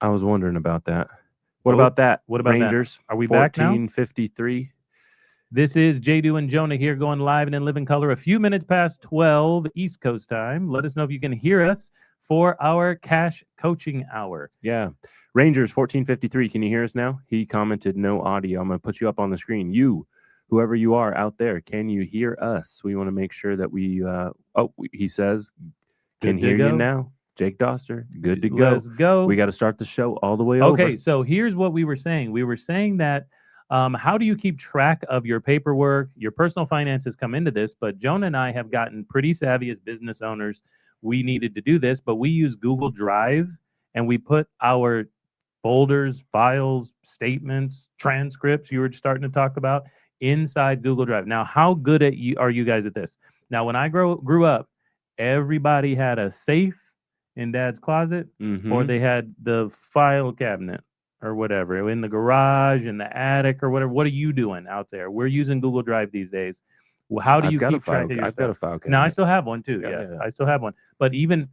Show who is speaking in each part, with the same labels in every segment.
Speaker 1: I was wondering about that. What about that?
Speaker 2: What about
Speaker 1: Rangers?
Speaker 2: Are we back now?
Speaker 1: 1453.
Speaker 2: This is Jadu and Jonah here going live and in living color a few minutes past 12 East Coast time. Let us know if you can hear us for our cash coaching hour.
Speaker 1: Yeah. Rangers 1453. Can you hear us now? He commented no audio. I'm going to put you up on the screen. You, whoever you are out there, can you hear us? We want to make sure that we he says can hear you now. Jake Doster, good to go.
Speaker 2: Let's go.
Speaker 1: We got to start the show all the way over.
Speaker 2: Okay, so here's what we were saying. We were saying that how do you keep track of your paperwork? Your personal finances come into this, but Jonah and I have gotten pretty savvy as business owners. We needed to do this, but we use Google Drive and we put our folders, files, statements, transcripts you were starting to talk about inside Google Drive. Now, how good are you guys at this? Now, when I grew up, everybody had a safe in Dad's closet, or they had the file cabinet or whatever in the garage, in the attic or whatever. What are you doing out there? We're using Google Drive these days. Well, how do you keep track of your
Speaker 1: I've got a file cabinet.
Speaker 2: Now, I still have one too. Yeah, I still have one. But even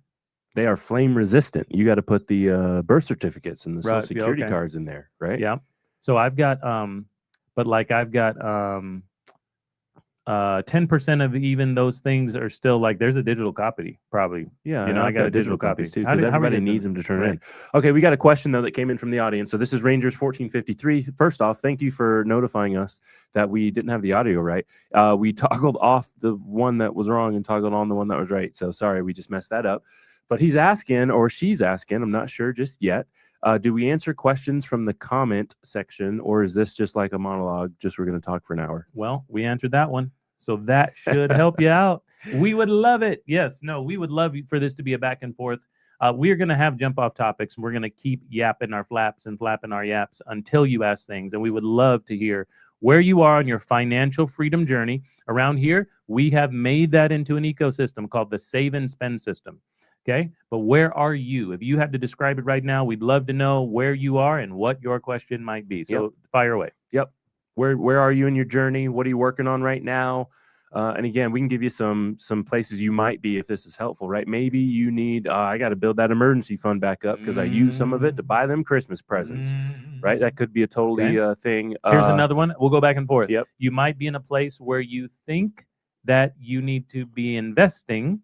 Speaker 1: they are flame resistant. You got to put the birth certificates and the social security cards in there, right?
Speaker 2: Yeah. So I've got 10% of even those things are still like there's a digital copy probably.
Speaker 1: Yeah,
Speaker 2: I got a digital copy
Speaker 1: too because everybody needs them to turn it in. Okay, we got a question though that came in from the audience. So this is Rangers 1453. First off, thank you for notifying us that we didn't have the audio right. We toggled off the one that was wrong and toggled on the one that was right. So sorry, we just messed that up. But he's asking, or she's asking, I'm not sure just yet. Do we answer questions from the comment section, or is this just like a monologue? Just we're going to talk for an hour.
Speaker 2: Well, we answered that one. So that should help you out. We would love it. Yes, no, we would love for this to be a back and forth. We're going to have jump off topics, and we're going to keep yapping our flaps and flapping our yaps until you ask things. And we would love to hear where you are on your financial freedom journey. Around here, we have made that into an ecosystem called the Save and Spend system. Okay, but where are you? If you had to describe it right now, we'd love to know where you are and what your question might be. So fire away.
Speaker 1: Yep. Where are you in your journey? What are you working on right now? And again, we can give you some places you might be if this is helpful, right? Maybe you need, I got to build that emergency fund back up because I use some of it to buy them Christmas presents, right? That could be a totally thing.
Speaker 2: Here's another one. We'll go back and forth.
Speaker 1: Yep.
Speaker 2: You might be in a place where you think that you need to be investing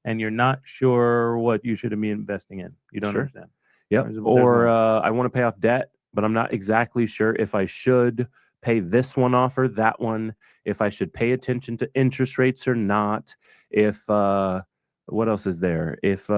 Speaker 2: and you're not sure what you should be investing in. You don't understand.
Speaker 1: Yep. Or I want to pay off debt, but I'm not exactly sure if I should pay this one off or that one, if I should pay attention to interest rates or not, if what else is there? If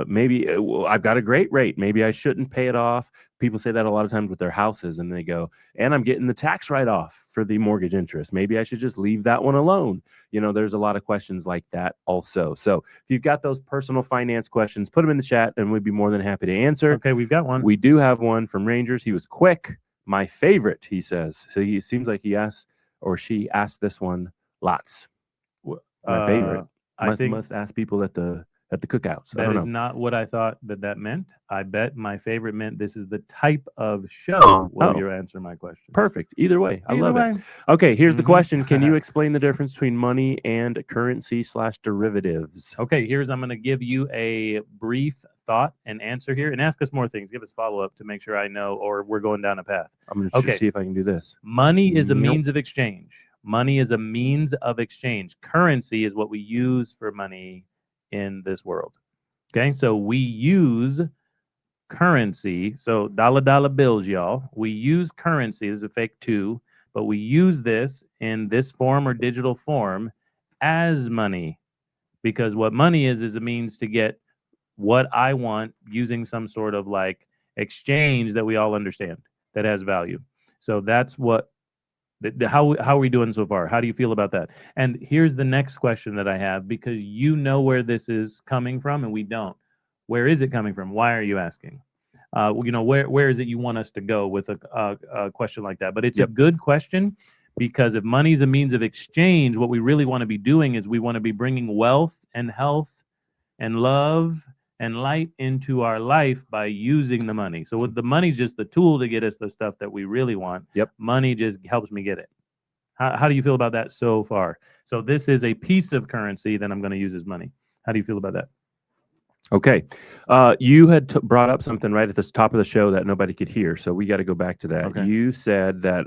Speaker 1: maybe I've got a great rate, maybe I shouldn't pay it off. People say that a lot of times with their houses, and they go, and I'm getting the tax write-off for the mortgage interest. Maybe I should just leave that one alone. There's a lot of questions like that also. So if you've got those personal finance questions, put them in the chat, and we'd be more than happy to answer.
Speaker 2: Okay, we've got one.
Speaker 1: We do have one from Rangers. He was quick. My favorite, he says. So he seems like he asked, or she asked this one lots. My favorite. I think must ask people at the cookouts.
Speaker 2: That is not what I thought that meant. I bet my favorite meant this is the type of show where you answer my question.
Speaker 1: Perfect. Either way. I love it. Okay, here's the question. Can you explain the difference between money and currency/derivatives?
Speaker 2: Okay, I'm going to give you a brief thought and answer here, and ask us more things. Give us follow-up to make sure I know, or we're going down a path.
Speaker 1: I'm going to see if I can do this.
Speaker 2: Money is a means of exchange. Money is a means of exchange. Currency is what we use for money in this world. Okay, so we use currency. So dollar bills, y'all. We use currency as a fake two, but we use this in this form or digital form as money, because what money is a means to get what I want using some sort of like exchange that we all understand that has value. So that's what, how are we doing so far? How do you feel about that? And here's the next question that I have, because you know where this is coming from and we don't. Where is it coming from? Why are you asking? Where is it you want us to go with a question like that? But it's a good question, because if money is a means of exchange, what we really want to be doing is we want to be bringing wealth and health and love and light into our life by using the money. So the money's just the tool to get us the stuff that we really want.
Speaker 1: Yep.
Speaker 2: Money just helps me get it. How do you feel about that so far? So this is a piece of currency that I'm going to use as money. How do you feel about that?
Speaker 1: Okay. You had brought up something right at the top of the show that nobody could hear, so we got to go back to that.
Speaker 2: Okay.
Speaker 1: You said that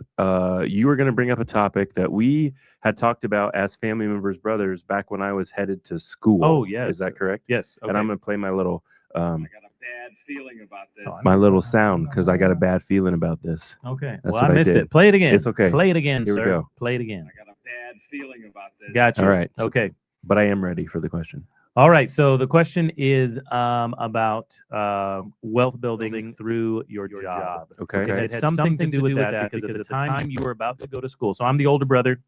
Speaker 1: you were going to bring up a topic that we had talked about as family members, brothers, back when I was headed to school.
Speaker 2: Oh, yes.
Speaker 1: Is that correct?
Speaker 2: Yes. Okay.
Speaker 1: And I'm going to play my little
Speaker 3: I got a bad feeling about this.
Speaker 1: my little sound because I got a bad feeling about this.
Speaker 2: Okay.
Speaker 1: That's
Speaker 2: Well,
Speaker 1: what
Speaker 2: I
Speaker 1: I
Speaker 2: missed
Speaker 1: did.
Speaker 2: it. Play it again.
Speaker 1: It's okay.
Speaker 2: Play it again,
Speaker 1: Here we
Speaker 2: sir.
Speaker 1: go.
Speaker 2: Play it again.
Speaker 3: I got a bad feeling about this.
Speaker 2: Gotcha.
Speaker 1: All right.
Speaker 2: Okay.
Speaker 1: But I am ready for the question.
Speaker 2: All right. So the question is about wealth building through your job.
Speaker 1: Okay.
Speaker 2: It had something to do with that because at the time you were about to go to school. So I'm the older brother.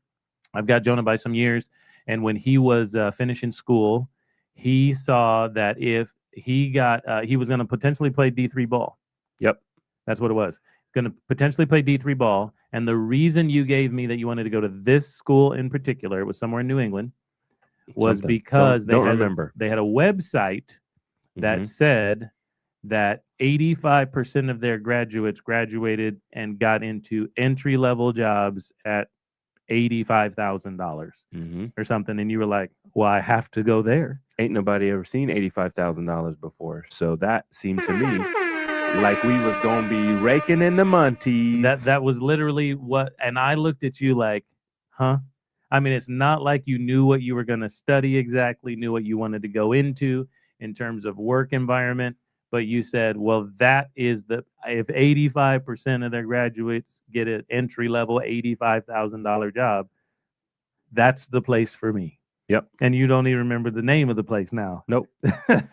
Speaker 2: I've got Jonah by some years. And when he was finishing school, he saw that if he got, he was going to potentially play D3 ball.
Speaker 1: Yep.
Speaker 2: That's what it was. Going to potentially play D3 ball. And the reason you gave me that you wanted to go to this school in particular, it was somewhere in New England, was
Speaker 1: Something.
Speaker 2: because
Speaker 1: Don't
Speaker 2: they
Speaker 1: remember.
Speaker 2: they had a website that
Speaker 1: Mhm.
Speaker 2: said that 85% of their graduates graduated and got into entry-level jobs at $85,000
Speaker 1: Mhm.
Speaker 2: or something. And you were like, well, I have to go there.
Speaker 1: Ain't nobody ever seen $85,000 before, so that seemed to me like we was gonna be raking in the munties.
Speaker 2: That was literally what, and I looked at you like, huh? I mean, it's not like you knew what you were going to study exactly, knew what you wanted to go into in terms of work environment, but you said, well, that is if 85% of their graduates get an entry level $85,000 job, that's the place for me.
Speaker 1: Yep.
Speaker 2: And you don't even remember the name of the place now.
Speaker 1: Nope.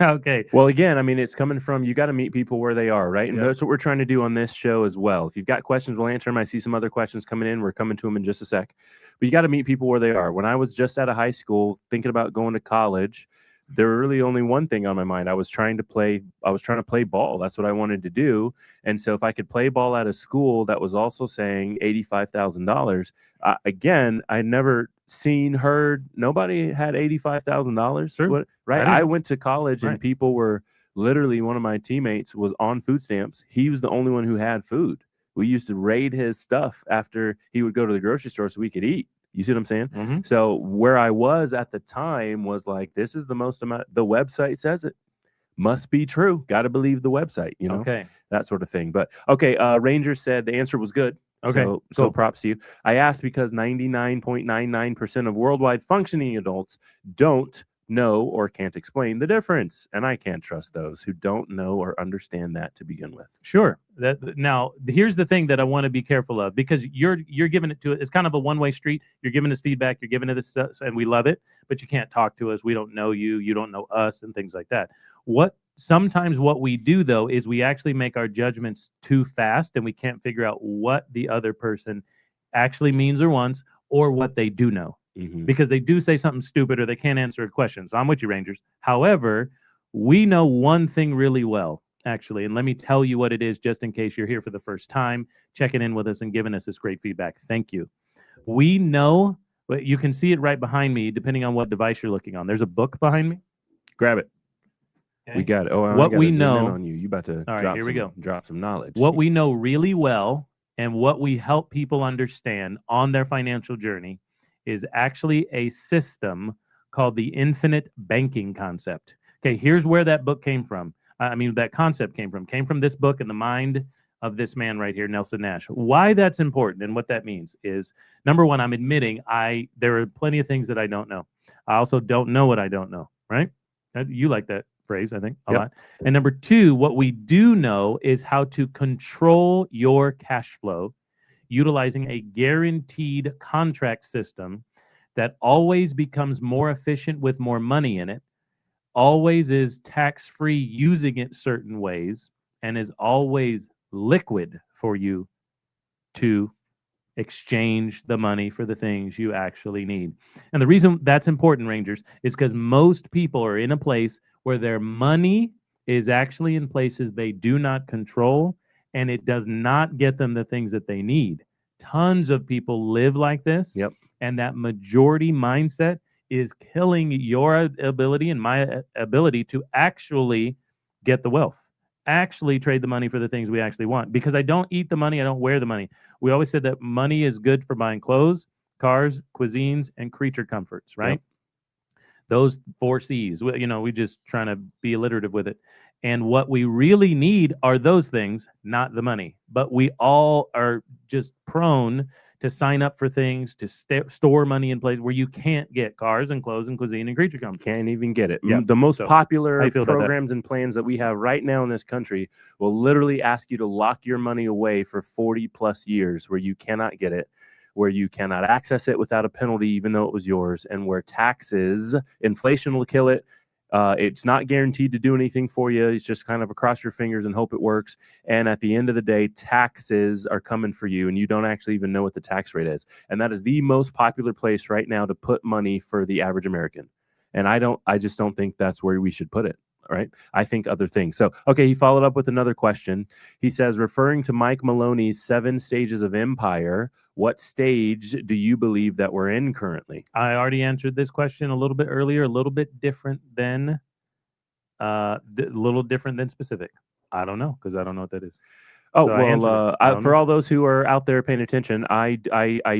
Speaker 2: Okay.
Speaker 1: Well, again, I mean, it's coming from you got to meet people where they are, right? And
Speaker 2: Yeah.
Speaker 1: that's what we're trying to do on this show as well. If you've got questions, we'll answer them. I see some other questions coming in. We're coming to them in just a sec. But you got to meet people where they are. When I was just out of high school, thinking about going to college, there was really only one thing on my mind. I was trying to play ball. That's what I wanted to do. And so if I could play ball at a school that was also saying $85,000, again, I never heard nobody had $85,000.
Speaker 2: Sure.
Speaker 1: Right.
Speaker 2: I
Speaker 1: I went to college and
Speaker 2: Right.
Speaker 1: people were literally, one of my teammates was on food stamps. He was the only one who had food. We used to raid his stuff after he would go to the grocery store so we could eat. You see what I'm saying?
Speaker 2: Mhm.
Speaker 1: So where I was at the time was like, this is the most amount. The website says it must be true. Got to believe the website, you know,
Speaker 2: Okay.
Speaker 1: that sort of thing. But okay. Ranger said the answer was good.
Speaker 2: Okay.
Speaker 1: So
Speaker 2: Cool.
Speaker 1: props to you. I asked because 99.99% of worldwide functioning adults don't know or can't explain the difference. And I can't trust those who don't know or understand that to begin with.
Speaker 2: Sure. Now, here's the thing that I want to be careful of, because you're giving it to it. It's kind of a one-way street. You're giving us feedback. You're giving us stuff, and we love it. But you can't talk to us. We don't know you. You don't know us, and things like that. Sometimes what we do though is we actually make our judgments too fast, and we can't figure out what the other person actually means or wants, or what they do know,
Speaker 1: Mhm.
Speaker 2: because they do say something stupid or they can't answer a question. So I'm with you, Rangers. However, we know one thing really well, actually, and let me tell you what it is, just in case you're here for the first time, checking in with us and giving us this great feedback. Thank you. We know, but you can see it right behind me, depending on what device you're looking on. There's a book behind me.
Speaker 1: Grab it.
Speaker 2: Okay?
Speaker 1: We got it. Oh, I
Speaker 2: What
Speaker 1: gotta
Speaker 2: we
Speaker 1: zoom in
Speaker 2: know-
Speaker 1: on you. You about to
Speaker 2: All right,
Speaker 1: drop
Speaker 2: here we go.
Speaker 1: drop some knowledge.
Speaker 2: What we know really well and what we help people understand on their financial journey is actually a system called the infinite banking concept. Okay, here's where that book came from. That concept came from this book in the mind of this man right here, Nelson Nash. Why that's important and what that means is, number one, I'm admitting there are plenty of things that I don't know. I also don't know what I don't know, right? You like that phrase, I think, a
Speaker 1: Yep.
Speaker 2: lot. And number two, what we do know is how to control your cash flow utilizing a guaranteed contract system that always becomes more efficient with more money in it, always is tax-free using it certain ways, and is always liquid for you to exchange the money for the things you actually need. And the reason that's important, Rangers, is because most people are in a place where their money is actually in places they do not control, and it does not get them the things that they need. Tons of people live like this.
Speaker 1: Yep.
Speaker 2: And that majority mindset is killing your ability and my ability to actually get the wealth, actually trade the money for the things we actually want. Because I don't eat the money, I don't wear the money. We always said that money is good for buying clothes, cars, cuisines, and creature comforts, right?
Speaker 1: Yep.
Speaker 2: Those 4 C's. We just trying to be alliterative with it. And what we really need are those things, not the money. But we all are just prone to sign up for things, to store money in places where you can't get cars and clothes and cuisine and creature comforts.
Speaker 1: Can't even get it.
Speaker 2: Yeah.
Speaker 1: The most
Speaker 2: So, how
Speaker 1: popular
Speaker 2: you feel about that?
Speaker 1: programs and plans that we have right now in this country will literally ask you to lock your money away for 40 plus years where you cannot get it, where you cannot access it without a penalty, even though it was yours, and where taxes, inflation will kill it. It's not guaranteed to do anything for you. It's just kind of across your fingers and hope it works. And at the end of the day, taxes are coming for you, and you don't actually even know what the tax rate is. And that is the most popular place right now to put money for the average American. And I just don't think that's where we should put it. All right. I think other things. So, okay, he followed up with another question. He says, referring to Mike Maloney's 7 stages of empire, what stage do you believe that we're in currently?
Speaker 2: I already answered this question a little bit earlier, a little bit different than specific. I don't know, because I don't know what that is.
Speaker 1: Oh,
Speaker 2: So I answered
Speaker 1: well,
Speaker 2: it. I don't
Speaker 1: for
Speaker 2: know.
Speaker 1: all those who are out there paying attention, I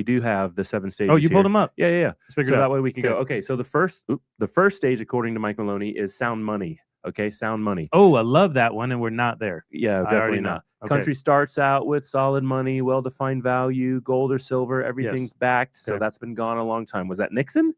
Speaker 1: do have the 7 stages.
Speaker 2: Oh, you pulled
Speaker 1: here.
Speaker 2: them up.
Speaker 1: Yeah.
Speaker 2: Let's figure
Speaker 1: So
Speaker 2: it
Speaker 1: that
Speaker 2: out.
Speaker 1: way we can go. Okay, so the first stage, according to Mike Maloney, is sound money. Okay, sound money.
Speaker 2: Oh, I love that one, and we're not there.
Speaker 1: Yeah,
Speaker 2: I already
Speaker 1: definitely
Speaker 2: know.
Speaker 1: not.
Speaker 2: Okay.
Speaker 1: Country starts out with solid money, well-defined value, gold or silver, everything's backed. So
Speaker 2: Okay.
Speaker 1: that's been gone a long time. Was that Nixon?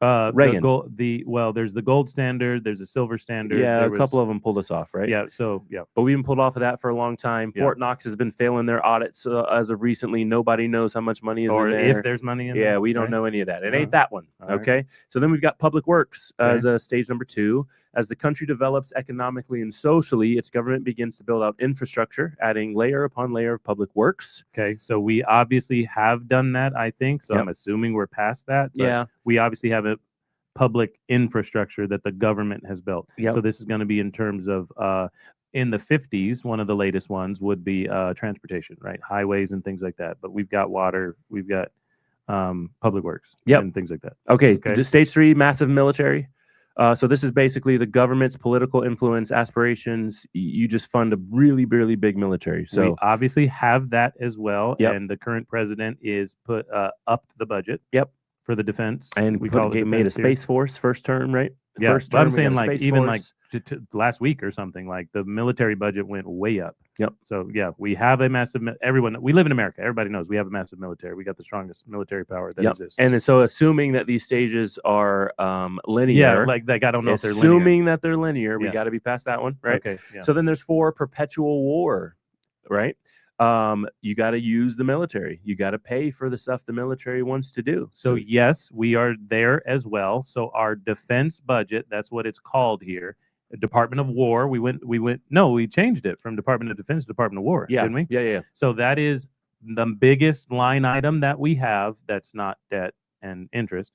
Speaker 2: Reagan.
Speaker 1: Reagan.
Speaker 2: There's the gold standard. There's a silver standard.
Speaker 1: Yeah,
Speaker 2: there
Speaker 1: a couple of them pulled us off, right?
Speaker 2: Yeah. So yeah.
Speaker 1: But we've been pulled off of that for a long time.
Speaker 2: Yeah.
Speaker 1: Fort Knox has been failing their audits as of recently. Nobody knows how much money is
Speaker 2: Or
Speaker 1: in there.
Speaker 2: if there's money in
Speaker 1: Yeah,
Speaker 2: there.
Speaker 1: we don't
Speaker 2: right?
Speaker 1: know any of that. It
Speaker 2: No.
Speaker 1: ain't that one.
Speaker 2: All right.
Speaker 1: Okay. So then we've got public works as
Speaker 2: Okay.
Speaker 1: stage number 2. As the country develops economically and socially, its government begins to build out infrastructure, adding layer upon layer of public works.
Speaker 2: Okay. So we obviously have done that, I think. So
Speaker 1: Yep.
Speaker 2: I'm assuming we're past that. but
Speaker 1: Yeah.
Speaker 2: We obviously have a public infrastructure that the government has built.
Speaker 1: Yep.
Speaker 2: So this is going to be in terms of in the 50s, one of the latest ones would be transportation, right? Highways and things like that. But we've got water, we've got public works
Speaker 1: Yep.
Speaker 2: and things like that.
Speaker 1: Okay.
Speaker 2: Okay.
Speaker 1: Stage 3, massive military. So this is basically the government's political influence, aspirations. You just fund a really, really big military.
Speaker 2: We
Speaker 1: So
Speaker 2: obviously have that as well.
Speaker 1: Yep.
Speaker 2: And the current president is upped the budget.
Speaker 1: Yep.
Speaker 2: For the defense.
Speaker 1: and
Speaker 2: we
Speaker 1: we
Speaker 2: call it
Speaker 1: made a
Speaker 2: defense here.
Speaker 1: Space Force first term, right? The
Speaker 2: Yeah,
Speaker 1: first
Speaker 2: but I'm
Speaker 1: term, we got
Speaker 2: saying
Speaker 1: a
Speaker 2: like
Speaker 1: Space
Speaker 2: even like
Speaker 1: Force.
Speaker 2: to last week or something, like the military budget went way up.
Speaker 1: Yep.
Speaker 2: So yeah, we have a massive. We live in America. Everybody knows we have a massive military. We got the strongest military power that
Speaker 1: Yep.
Speaker 2: exists.
Speaker 1: And so assuming that these stages are linear,
Speaker 2: yeah, like I don't know if they're linear.
Speaker 1: assuming that they're linear, we
Speaker 2: Yeah.
Speaker 1: got to be past that one, right?
Speaker 2: Okay. Yeah.
Speaker 1: So then there's 4, perpetual war, right? You got to use the military. You got to pay for the stuff the military wants to do.
Speaker 2: So yes, we are there as well. So our defense budget, that's what it's called here. Department of War. We changed it from Department of Defense to Department of War,
Speaker 1: yeah,
Speaker 2: didn't we?
Speaker 1: yeah.
Speaker 2: So that is the biggest line item that we have that's not debt and interest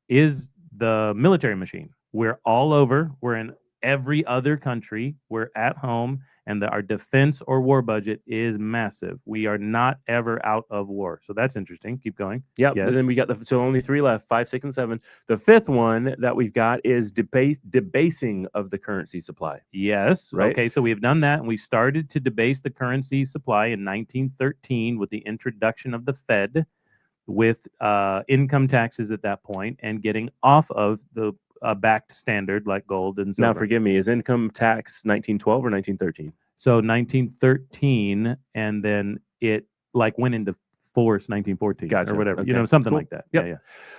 Speaker 2: is the military machine. We're all over. We're in every other country. We're at home, and our defense or war budget is massive. We are not ever out of war. So that's interesting. Keep going.
Speaker 1: Yep.
Speaker 2: Yes.
Speaker 1: And then we got so only 3 left, 5, 6, and 7. The 5th one that we've got is debasing of the currency supply.
Speaker 2: Yes.
Speaker 1: Right.
Speaker 2: Okay. So we've done that, and we started to debase the currency supply in 1913 with the introduction of the Fed, with income taxes at that point, and getting off of the backed standard like gold and silver.
Speaker 1: Now, forgive me, is income tax 1912 or 1913?
Speaker 2: So 1913, and then it like went into force 1914
Speaker 1: Gotcha.
Speaker 2: or whatever,
Speaker 1: Okay.
Speaker 2: something
Speaker 1: Cool.
Speaker 2: like that.
Speaker 1: Yep.
Speaker 2: Yeah.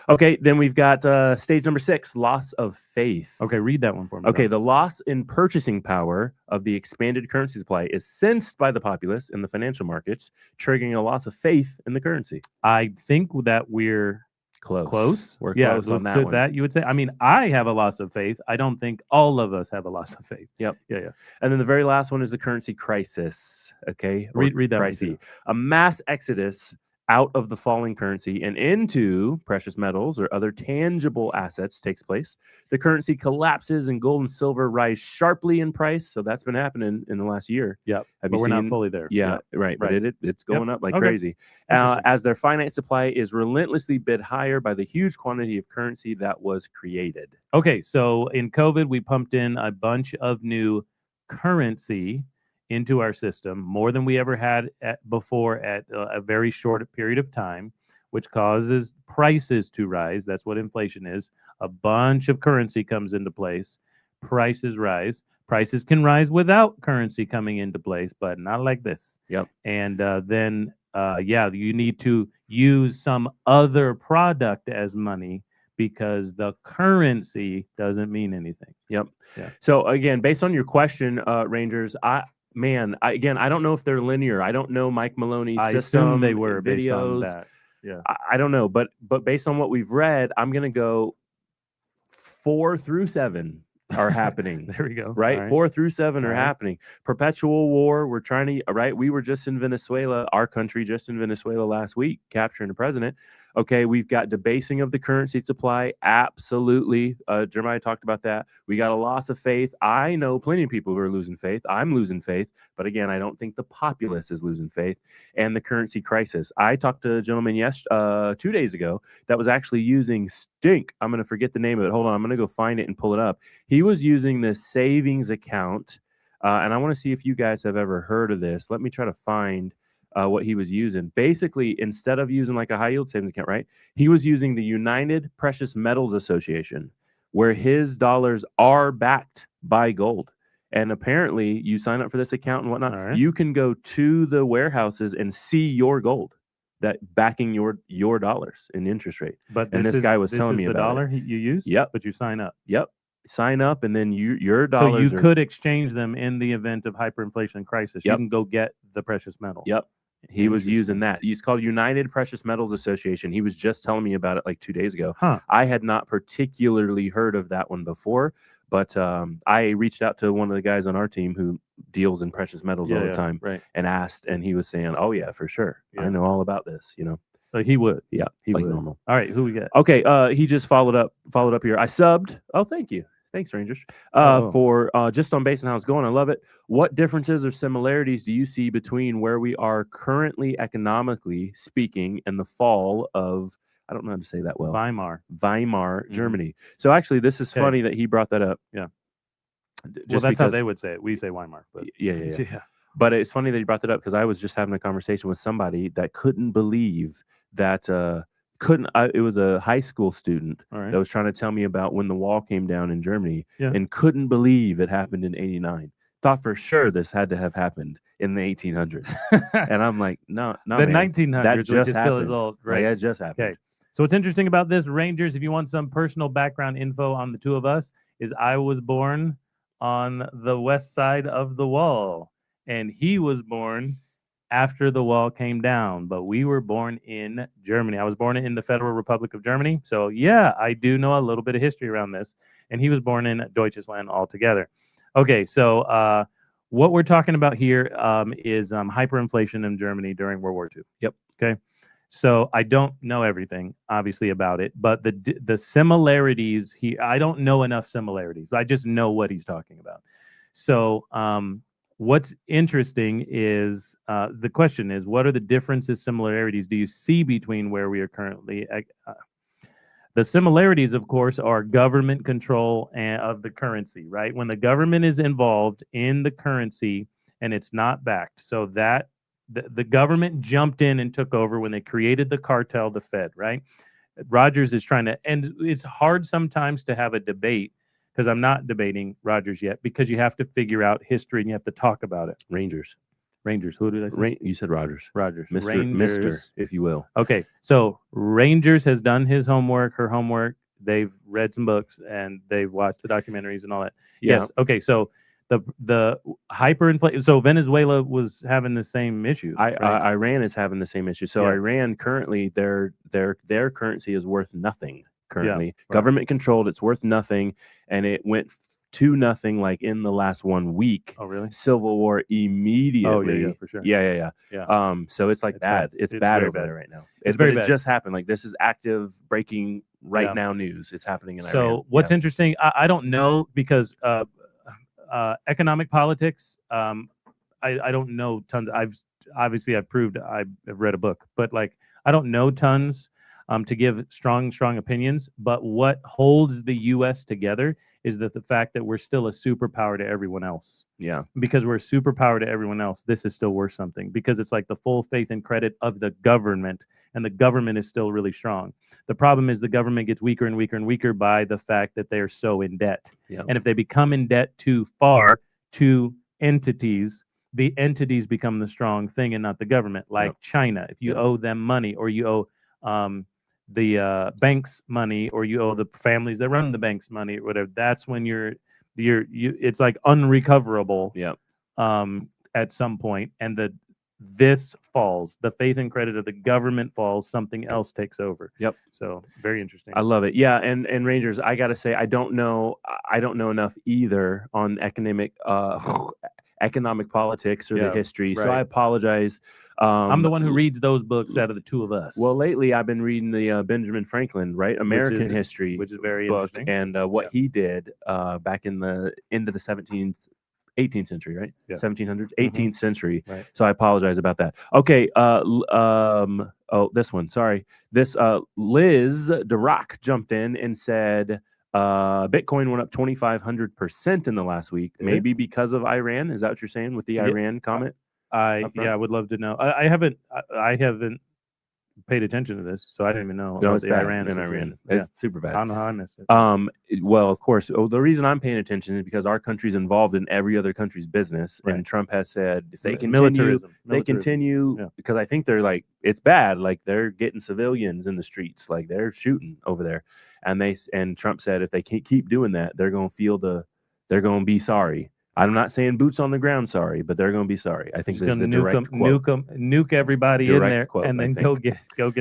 Speaker 1: Okay, then we've got stage number 6, loss of faith.
Speaker 2: Okay, read that one for me.
Speaker 1: Okay, the loss in purchasing power of the expanded currency supply is sensed by the populace in the financial markets, triggering a loss of faith in the currency.
Speaker 2: I think that we're close.
Speaker 1: We're
Speaker 2: yeah,
Speaker 1: close on that
Speaker 2: to
Speaker 1: one.
Speaker 2: that you would say. I mean, I have a loss of faith. I don't think all of us have a loss of faith.
Speaker 1: Yep.
Speaker 2: Yeah.
Speaker 1: And then the very last one is the currency crisis. Okay, or
Speaker 2: Read that one
Speaker 1: crisis.
Speaker 2: too.
Speaker 1: A mass exodus out of the falling currency and into precious metals or other tangible assets takes place. The currency collapses and gold and silver rise sharply in price. So that's been happening in the last year.
Speaker 2: Yep.
Speaker 1: Have
Speaker 2: But
Speaker 1: you
Speaker 2: we're not
Speaker 1: seen?
Speaker 2: fully there.
Speaker 1: Yeah, right. But
Speaker 2: right.
Speaker 1: it's going up like
Speaker 2: Okay.
Speaker 1: crazy.
Speaker 2: Interesting.
Speaker 1: As their finite supply is relentlessly bid higher by the huge quantity of currency that was created.
Speaker 2: Okay, so in COVID, we pumped in a bunch of new currency into our system, more than we ever had before at a very short period of time, which causes prices to rise. That's what inflation is. a bunch of currency comes into place, prices rise. Prices can rise without currency coming into place, but not like this.
Speaker 1: Yep.
Speaker 2: And then, you need to use some other product as money because the currency doesn't mean anything.
Speaker 1: Yep.
Speaker 2: Yeah.
Speaker 1: So again, based on your question, Rangers, I don't know if they're linear. I don't know Mike Maloney's
Speaker 2: I
Speaker 1: system.
Speaker 2: assume they were based on
Speaker 1: videos.
Speaker 2: that. Yeah.
Speaker 1: I don't know, but based on what we've read, I'm gonna go 4 through 7 are happening.
Speaker 2: There we go.
Speaker 1: Right?
Speaker 2: All right.
Speaker 1: 4 through 7 are
Speaker 2: All right.
Speaker 1: happening. Perpetual war. We're trying to, right? We were just in Venezuela, our country just in Venezuela last week, capturing the president. Okay, we've got debasing of the currency supply. Absolutely. Jeremiah talked about that. We got a loss of faith. I know plenty of people who are losing faith. I'm losing faith. But again, I don't think the populace is losing faith. And the currency crisis. I talked to a gentleman 2 days ago that was actually using Stink. I'm going to forget the name of it. Hold on. I'm going to go find it and pull it up. He was using this savings account. And I want to see if you guys have ever heard of this. Let me try to find what he was using. Basically, instead of using like a high yield savings account, right? He was using the United Precious Metals Association, where his dollars are backed by gold. And apparently, you sign up for this account and whatnot,
Speaker 2: All right.
Speaker 1: you can go to the warehouses and see your gold that backing your dollars in interest rate.
Speaker 2: But
Speaker 1: And this guy was telling me
Speaker 2: the
Speaker 1: about it.
Speaker 2: dollar you use.
Speaker 1: Yep.
Speaker 2: But you sign up.
Speaker 1: Yep. Sign up, and then your
Speaker 2: So
Speaker 1: dollars.
Speaker 2: you could exchange them in the event of hyperinflation crisis. You
Speaker 1: Yep.
Speaker 2: can go get the precious metal.
Speaker 1: Yep. He was
Speaker 2: Interesting.
Speaker 1: using that. He's called United Precious Metals Association. He was just telling me about it like 2 days ago.
Speaker 2: Huh.
Speaker 1: I had not particularly heard of that one before, but I reached out to one of the guys on our team who deals in precious metals all the time
Speaker 2: Right.
Speaker 1: and asked, and he was saying, "Oh yeah, for sure,
Speaker 2: Yeah.
Speaker 1: I know all about this." You know,
Speaker 2: So he would.
Speaker 1: yeah,
Speaker 2: He
Speaker 1: like
Speaker 2: would.
Speaker 1: normal.
Speaker 2: All right. Who we got?
Speaker 1: Okay, he just followed up here. I subbed. Oh, thank you. Thanks, Rangers. For just on base and how it's going. I love it. What differences or similarities do you see between where we are currently economically speaking and the fall of, I don't know how to say that well,
Speaker 2: Weimar.
Speaker 1: Weimar,
Speaker 2: Mhm.
Speaker 1: Germany? So actually, this is
Speaker 2: Okay.
Speaker 1: funny that he brought that up.
Speaker 2: Yeah.
Speaker 1: Just
Speaker 2: Well, that's how
Speaker 1: because-
Speaker 2: they would say it. We say Weimar, but
Speaker 1: yeah. But it's funny that you brought that up because I was just having a conversation with somebody that couldn't believe that it was a high school student
Speaker 2: All right.
Speaker 1: that was trying to tell me about when the wall came down in Germany
Speaker 2: Yeah.
Speaker 1: and couldn't believe it happened in 89. Thought for sure this had to have happened in the 1800s. And I'm like, no,
Speaker 2: the
Speaker 1: man.
Speaker 2: 1900s,
Speaker 1: That
Speaker 2: which
Speaker 1: just
Speaker 2: is still as
Speaker 1: happened.
Speaker 2: old,
Speaker 1: Like,
Speaker 2: right?
Speaker 1: it just happened.
Speaker 2: Okay. So what's interesting about this, Rangers, if you want some personal background info on the two of us, is I was born on the west side of the wall, and he was born after the wall came down, but we were born in Germany. I was born in the Federal Republic of Germany. So yeah, I do know a little bit of history around this. And he was born in Deutsches Land altogether. Okay, so what we're talking about here is hyperinflation in Germany during World War II.
Speaker 1: Yep.
Speaker 2: Okay. So I don't know everything, obviously, about it, but the similarities, I don't know enough similarities. I just know what he's talking about. So what's interesting is the question is, what are the differences, similarities do you see between where we are currently? The similarities, of course, are government control of the currency, right? When the government is involved in the currency and it's not backed, so that the government jumped in and took over when they created the cartel, the Fed, right? Rogers is trying to, and it's hard sometimes to have a debate because I'm not debating Rogers yet because you have to figure out history and you have to talk about it.
Speaker 1: Rangers.
Speaker 2: Who did I say?
Speaker 1: You said Rogers.
Speaker 2: Rogers.
Speaker 1: Mr.
Speaker 2: Rangers.
Speaker 1: Mr., if you will.
Speaker 2: Okay, so Rangers has done his homework, her homework. They've read some books and they've watched the documentaries and all that.
Speaker 1: Yeah.
Speaker 2: Yes. Okay, so the hyperinflation. So Venezuela was having the same issue. Right?
Speaker 1: Iran is having the same issue. So
Speaker 2: Yeah.
Speaker 1: Iran currently, their currency is worth nothing currently.
Speaker 2: right.
Speaker 1: Government controlled, it's worth nothing, and it went to nothing like in the last 1 week.
Speaker 2: Oh, really?
Speaker 1: Civil war immediately.
Speaker 2: Oh, yeah, for sure.
Speaker 1: Yeah. So it's like
Speaker 2: It's
Speaker 1: bad.
Speaker 2: bad.
Speaker 1: It's
Speaker 2: It's
Speaker 1: bad
Speaker 2: very
Speaker 1: over
Speaker 2: bad.
Speaker 1: there right now.
Speaker 2: It's very
Speaker 1: But
Speaker 2: bad.
Speaker 1: It just happened. Like this is active breaking right
Speaker 2: Yeah.
Speaker 1: now news. It's happening in Iran.
Speaker 2: So what's interesting, I don't know because economic politics, I don't know tons. I've proved I've read a book, but like I don't know tons to give strong opinions. But what holds the U.S. together is that the fact that we're still a superpower to everyone else.
Speaker 1: Yeah.
Speaker 2: Because we're a superpower to everyone else, this is still worth something, because it's like the full faith and credit of the government, and the government is still really strong. The problem is the government gets weaker and weaker and weaker by the fact that they're so in debt.
Speaker 1: Yeah.
Speaker 2: And if they become in debt too far to entities, the entities become the strong thing and not the government. Like China, if you owe them money, or you owe the banks money, or you owe the families that run the banks money, or whatever, that's when you it's like unrecoverable.
Speaker 1: Yeah.
Speaker 2: At some point, and this falls, the faith and credit of the government falls, something else takes over.
Speaker 1: Yep.
Speaker 2: So very interesting.
Speaker 1: I love it. Yeah, and Rangers, I got to say, I don't know enough either on economic politics or the history. So
Speaker 2: right.
Speaker 1: I apologize.
Speaker 2: I'm the one who reads those books out of the two of us.
Speaker 1: Well, lately I've been reading the Benjamin Franklin, right, American history,
Speaker 2: which is very
Speaker 1: book,
Speaker 2: interesting,
Speaker 1: and what he did back in the end of the 18th century, right?
Speaker 2: Yeah.
Speaker 1: 1700s, 18th century.
Speaker 2: Right.
Speaker 1: So I apologize about that. Okay. This one. Sorry. This Liz DeRock jumped in and said Bitcoin went up 2,500% in the last week. Maybe because of Iran. Is that what you're saying with the Iran comment?
Speaker 2: I would love to know. I haven't paid attention to this, so I didn't even know about the Iran.
Speaker 1: It's super bad.
Speaker 2: I don't know how I missed it.
Speaker 1: Well, of course, the reason I'm paying attention is because our country's involved in every other country's business, and Trump has said if they continue, because I think they're like, it's bad, like they're getting civilians in the streets, like they're shooting over there, and Trump said if they can't keep doing that, they're going to be sorry. I'm not saying boots on the ground sorry, but they're going to be sorry. I think this is the direct quote.
Speaker 2: Nuke everybody
Speaker 1: direct
Speaker 2: in there,
Speaker 1: quote,
Speaker 2: and then go get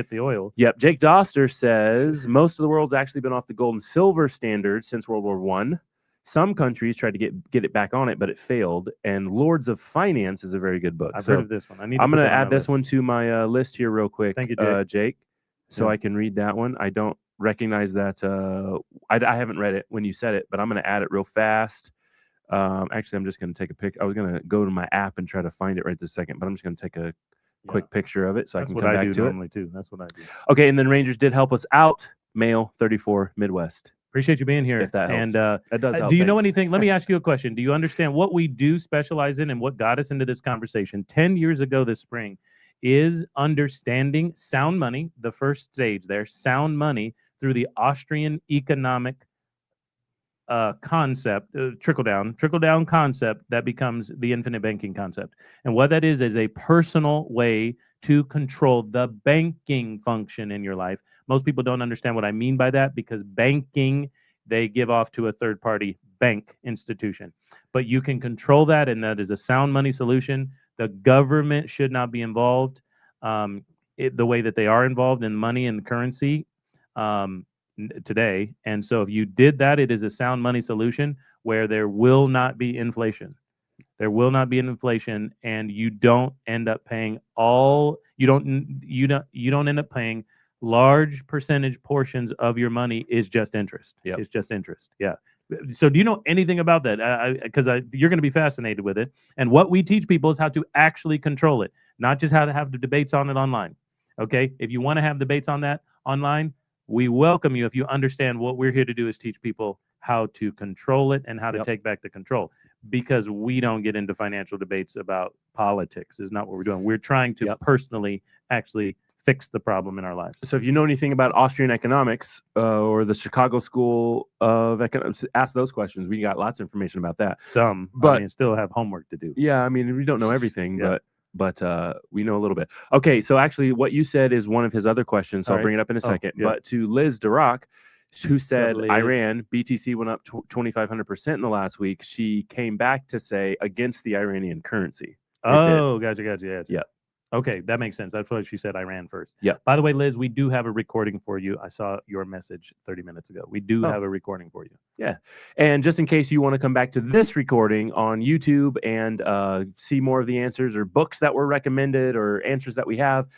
Speaker 2: the oil.
Speaker 1: Yep. Jake Doster says most of the world's actually been off the gold and silver standard since World War I. Some countries tried to get it back on it, but it failed. And Lords of Finance is a very good book.
Speaker 2: I've heard of this one.
Speaker 1: I'm going to add this one to my list here real quick.
Speaker 2: Thank you,
Speaker 1: Jake. So I can read that one. I don't recognize that. I haven't read it when you said it, but I'm going to add it real fast. Actually, I'm just going to take a pic. I was going to go to my app and try to find it right this second, but I'm just going to take a quick picture of it so I can come back to it.
Speaker 2: Too. That's what I do.
Speaker 1: Okay, and then Rangers did help us out. Male 34 Midwest.
Speaker 2: Appreciate you being here.
Speaker 1: If that helps.
Speaker 2: And
Speaker 1: that does help.
Speaker 2: Do you know anything? Let me ask you a question. Do you understand what we do specialize in and what got us into this conversation 10 years ago this spring is understanding sound money, the first stage there, sound money through the Austrian economic concept, trickle down concept that becomes the infinite banking concept. And what that is a personal way to control the banking function in your life. Most people don't understand what I mean by that, because banking, they give off to a third party bank institution. But you can control that, and that is a sound money solution. The government should not be involved the way that they are involved in money and currency today. And so if you did that, it is a sound money solution where there will not be inflation. There will not be an inflation, and you don't end up paying you don't end up paying large percentage portions of your money is just interest.
Speaker 1: Yep.
Speaker 2: It's just interest. Yeah. So do you know anything about that? Because you're going to be fascinated with it. And what we teach people is how to actually control it, not just how to have the debates on it online. Okay. If you want to have debates on that online, we welcome you. If you understand what we're here to do is teach people how to control it and how to take back the control, because we don't get into financial debates about politics. Is not what we're doing. We're trying to personally actually fix the problem in our lives.
Speaker 1: So if you know anything about Austrian economics or the Chicago School of Economics, ask those questions. We got lots of information about that.
Speaker 2: But still have homework to do.
Speaker 1: Yeah, I mean, we don't know everything, but we know a little bit. Okay, so actually what you said is one of his other questions, so I'll bring it up in a second. But to Liz DeRock, who said Iran, BTC went up 2,500% in the last week, she came back to say against the Iranian currency.
Speaker 2: Oh, gotcha.
Speaker 1: Yeah.
Speaker 2: Okay, that makes sense. That's why she said Iran first.
Speaker 1: Yeah.
Speaker 2: By the way, Liz, we do have a recording for you. I saw your message 30 minutes ago. We do have a recording for you.
Speaker 1: Yeah. And just in case you want to come back to this recording on YouTube and see more of the answers or books that were recommended or answers that we have,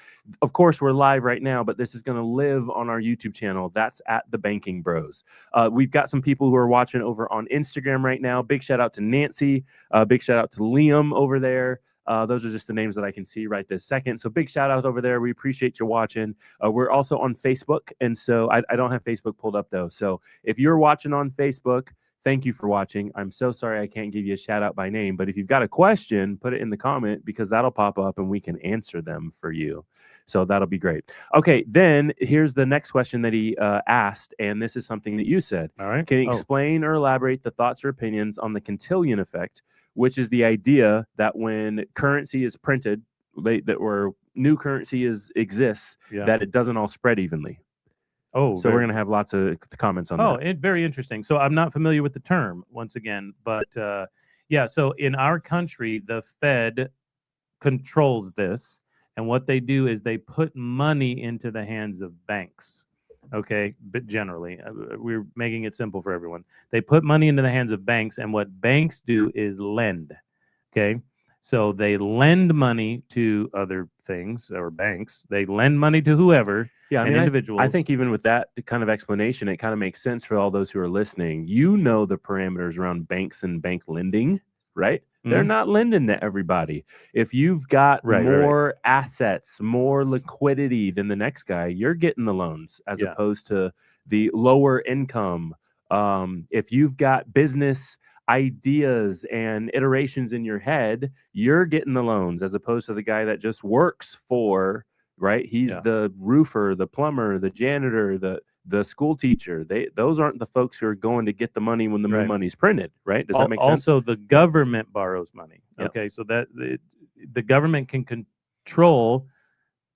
Speaker 1: of course, we're live right now, but this is going to live on our YouTube channel. That's at The Banking Bros. We've got some people who are watching over on Instagram right now. Big shout out to Nancy. Big shout out to Liam over there. Those are just the names that I can see right this second. So big shout out over there. We appreciate you watching. We're also on Facebook. And so I don't have Facebook pulled up though. So if you're watching on Facebook, Thank you for watching. I'm so sorry I can't give you a shout out by name, but if you've got a question, put it in the comment because that'll pop up and we can answer them for you. So that'll be great. Okay, then here's the next question that he asked, and this is something that you said.
Speaker 2: All right.
Speaker 1: Can you explain or elaborate the thoughts or opinions on the Cantillon effect, which is the idea that when currency is printed, where new currency exists,
Speaker 2: Yeah.
Speaker 1: that it doesn't all spread evenly?
Speaker 2: Oh,
Speaker 1: So we're going to have lots of comments on that.
Speaker 2: Very interesting. So I'm not familiar with the term once again, but yeah. So in our country, the Fed controls this, and what they do is they put money into the hands of banks. Okay, but generally, we're making it simple for everyone. They put money into the hands of banks, and what banks do is lend. Okay, so they lend money to other things or banks. They lend money to whoever.
Speaker 1: Yeah, I
Speaker 2: and
Speaker 1: mean,
Speaker 2: individuals.
Speaker 1: I think even with that kind of explanation, it kind of makes sense for all those who are listening. You know the parameters around banks and bank lending, right? They're
Speaker 2: Mhm.
Speaker 1: not lending to everybody. If you've got
Speaker 2: Right.
Speaker 1: more assets, more liquidity than the next guy, you're getting the loans as
Speaker 2: Yeah.
Speaker 1: opposed to the lower income. If you've got business ideas and iterations in your head, you're getting the loans as opposed to the guy that just works for, right? He's
Speaker 2: Yeah.
Speaker 1: the roofer, the plumber, the janitor, the school teacher. Those aren't the folks who are going to get the money when the
Speaker 2: Right.
Speaker 1: money's printed, right? Does that make sense?
Speaker 2: Also, the government borrows money.
Speaker 1: Yeah.
Speaker 2: Okay, so that the government can control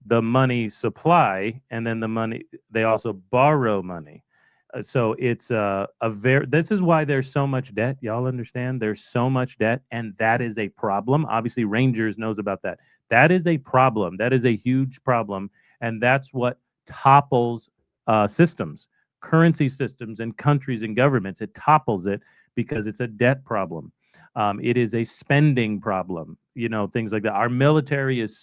Speaker 2: the money supply, and then the money they also borrow money. So it's this is why there's so much debt. Y'all understand? There's so much debt, and that is a problem. Obviously, Rangers knows about that. That is a problem. That is a huge problem, and that's what topples systems, currency systems, and countries and governments. It topples it because it's a debt problem. It is a spending problem. You know, things like that. Our military is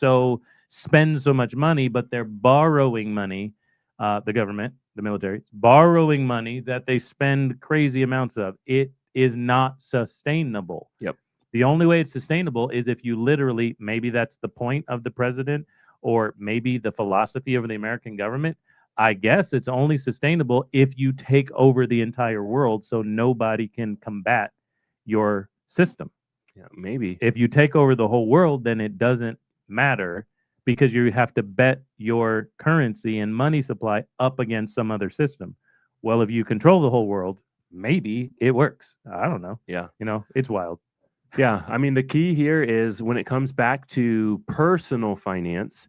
Speaker 2: spends so much money, but they're borrowing money. The government, the military, borrowing money that they spend crazy amounts of. It is not sustainable.
Speaker 1: Yep.
Speaker 2: The only way it's sustainable is if you literally, maybe that's the point of the president, or maybe the philosophy of the American government. I guess it's only sustainable if you take over the entire world so nobody can combat your system.
Speaker 1: Yeah, maybe.
Speaker 2: If you take over the whole world, then it doesn't matter because you have to bet your currency and money supply up against some other system. Well, if you control the whole world, maybe it works. I don't know.
Speaker 1: Yeah.
Speaker 2: You know, it's wild.
Speaker 1: Yeah. I mean, the key here is when it comes back to personal finance,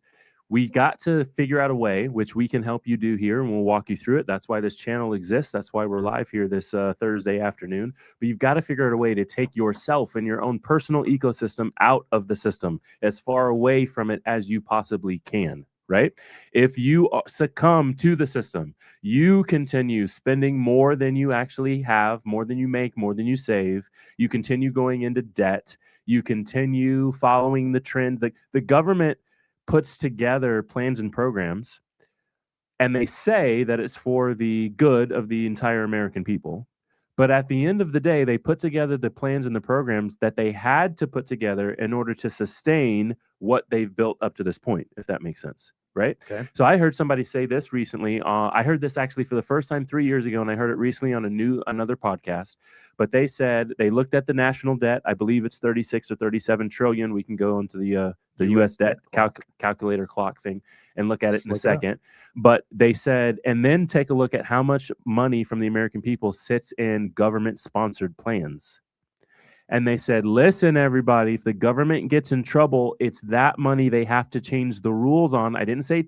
Speaker 1: we got to figure out a way, which we can help you do here, and we'll walk you through it. That's why this channel exists. That's why we're live here this Thursday afternoon. But you've got to figure out a way to take yourself and your own personal ecosystem out of the system, as far away from it as you possibly can, right? If you succumb to the system, you continue spending more than you actually have, more than you make, more than you save. You continue going into debt. You continue following the trend. The government puts together plans and programs, and they say that it's for the good of the entire American people. But at the end of the day, they put together the plans and the programs that they had to put together in order to sustain what they've built up to this point, if that makes sense, right?
Speaker 2: Okay.
Speaker 1: So I heard somebody say this recently. I heard this actually for the first time 3 years ago, and I heard it recently on another podcast. But they said they looked at the national debt. I believe it's 36 or 37 trillion. We can go into the U.S. debt calculator clock thing and look at it in a second. But they said, and then take a look at how much money from the American people sits in government-sponsored plans. And they said, listen, everybody, if the government gets in trouble, it's that money they have to change the rules on. I didn't say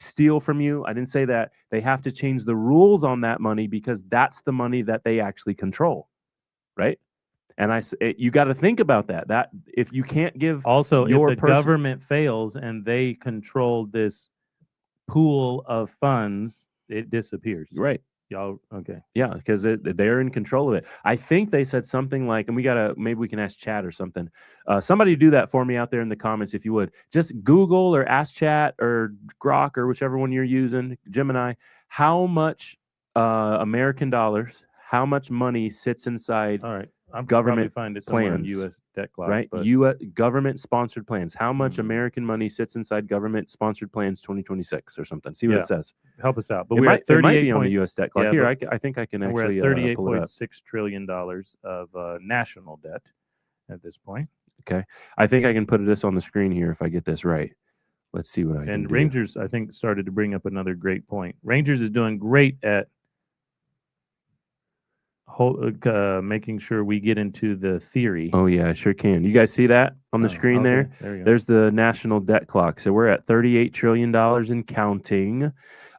Speaker 1: steal from you. I didn't say that. They have to change the rules on that money because that's the money that they actually control, right? And you got to think about that. That if you can't give
Speaker 2: also, if the government fails and they control this pool of funds, it disappears.
Speaker 1: Right.
Speaker 2: Y'all, okay.
Speaker 1: Yeah, because they're in control of it. I think they said something like, and maybe we can ask Chat or something. Somebody do that for me out there in the comments if you would. Just Google or ask Chat or Grok or whichever one you're using, Gemini, how much American dollars, how much money sits inside
Speaker 2: All right. I'll
Speaker 1: government
Speaker 2: probably find it somewhere on
Speaker 1: plans,
Speaker 2: U.S. debt clock,
Speaker 1: right?
Speaker 2: but
Speaker 1: U.S. government-sponsored plans. How much
Speaker 2: Mhm.
Speaker 1: American money sits inside government-sponsored plans 2026 or something? See what
Speaker 2: Yeah.
Speaker 1: it says.
Speaker 2: help us out. But
Speaker 1: It
Speaker 2: we're
Speaker 1: might,
Speaker 2: at
Speaker 1: it might
Speaker 2: 38
Speaker 1: be on the
Speaker 2: point,
Speaker 1: U.S. debt clock.
Speaker 2: yeah,
Speaker 1: Here,
Speaker 2: but-
Speaker 1: I think I can
Speaker 2: and we're at
Speaker 1: actually pull it up.
Speaker 2: $38.6 trillion of national debt at this point.
Speaker 1: I think I can put this on the screen here if I get this right. Let's see what I can
Speaker 2: And
Speaker 1: do.
Speaker 2: Rangers, I think, started to bring up another great point. Rangers is doing great at making sure we get into the theory.
Speaker 1: Oh yeah, I sure can. You guys see that on the
Speaker 2: Oh,
Speaker 1: screen
Speaker 2: okay,
Speaker 1: there?
Speaker 2: There you go.
Speaker 1: There's the national debt clock. So we're at $38 trillion and counting.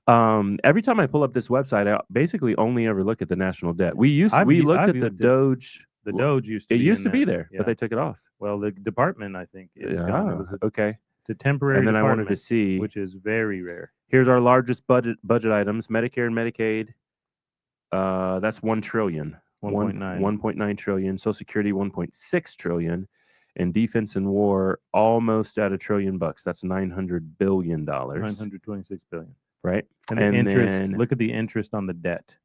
Speaker 1: Every time I pull up this website, I basically only ever look at the national debt. We looked
Speaker 2: I've
Speaker 1: at the
Speaker 2: looked at
Speaker 1: Doge.
Speaker 2: The Doge used to
Speaker 1: It
Speaker 2: be
Speaker 1: used
Speaker 2: in
Speaker 1: to be there,
Speaker 2: Yeah.
Speaker 1: but they took it off.
Speaker 2: Well, the department, I think, is gone. It was
Speaker 1: Okay.
Speaker 2: it's a temporary
Speaker 1: And then I
Speaker 2: department,
Speaker 1: wanted to see.
Speaker 2: which is very rare.
Speaker 1: Here's our largest budget items: Medicare and Medicaid. That's 1 trillion.
Speaker 2: 1.9.
Speaker 1: 1.9 trillion. Social Security 1.6 trillion, and defense and war almost at $1 trillion. That's $900 billion.
Speaker 2: 926 billion.
Speaker 1: Right.
Speaker 2: And the
Speaker 1: And
Speaker 2: interest.
Speaker 1: then-
Speaker 2: Look at the interest on the debt.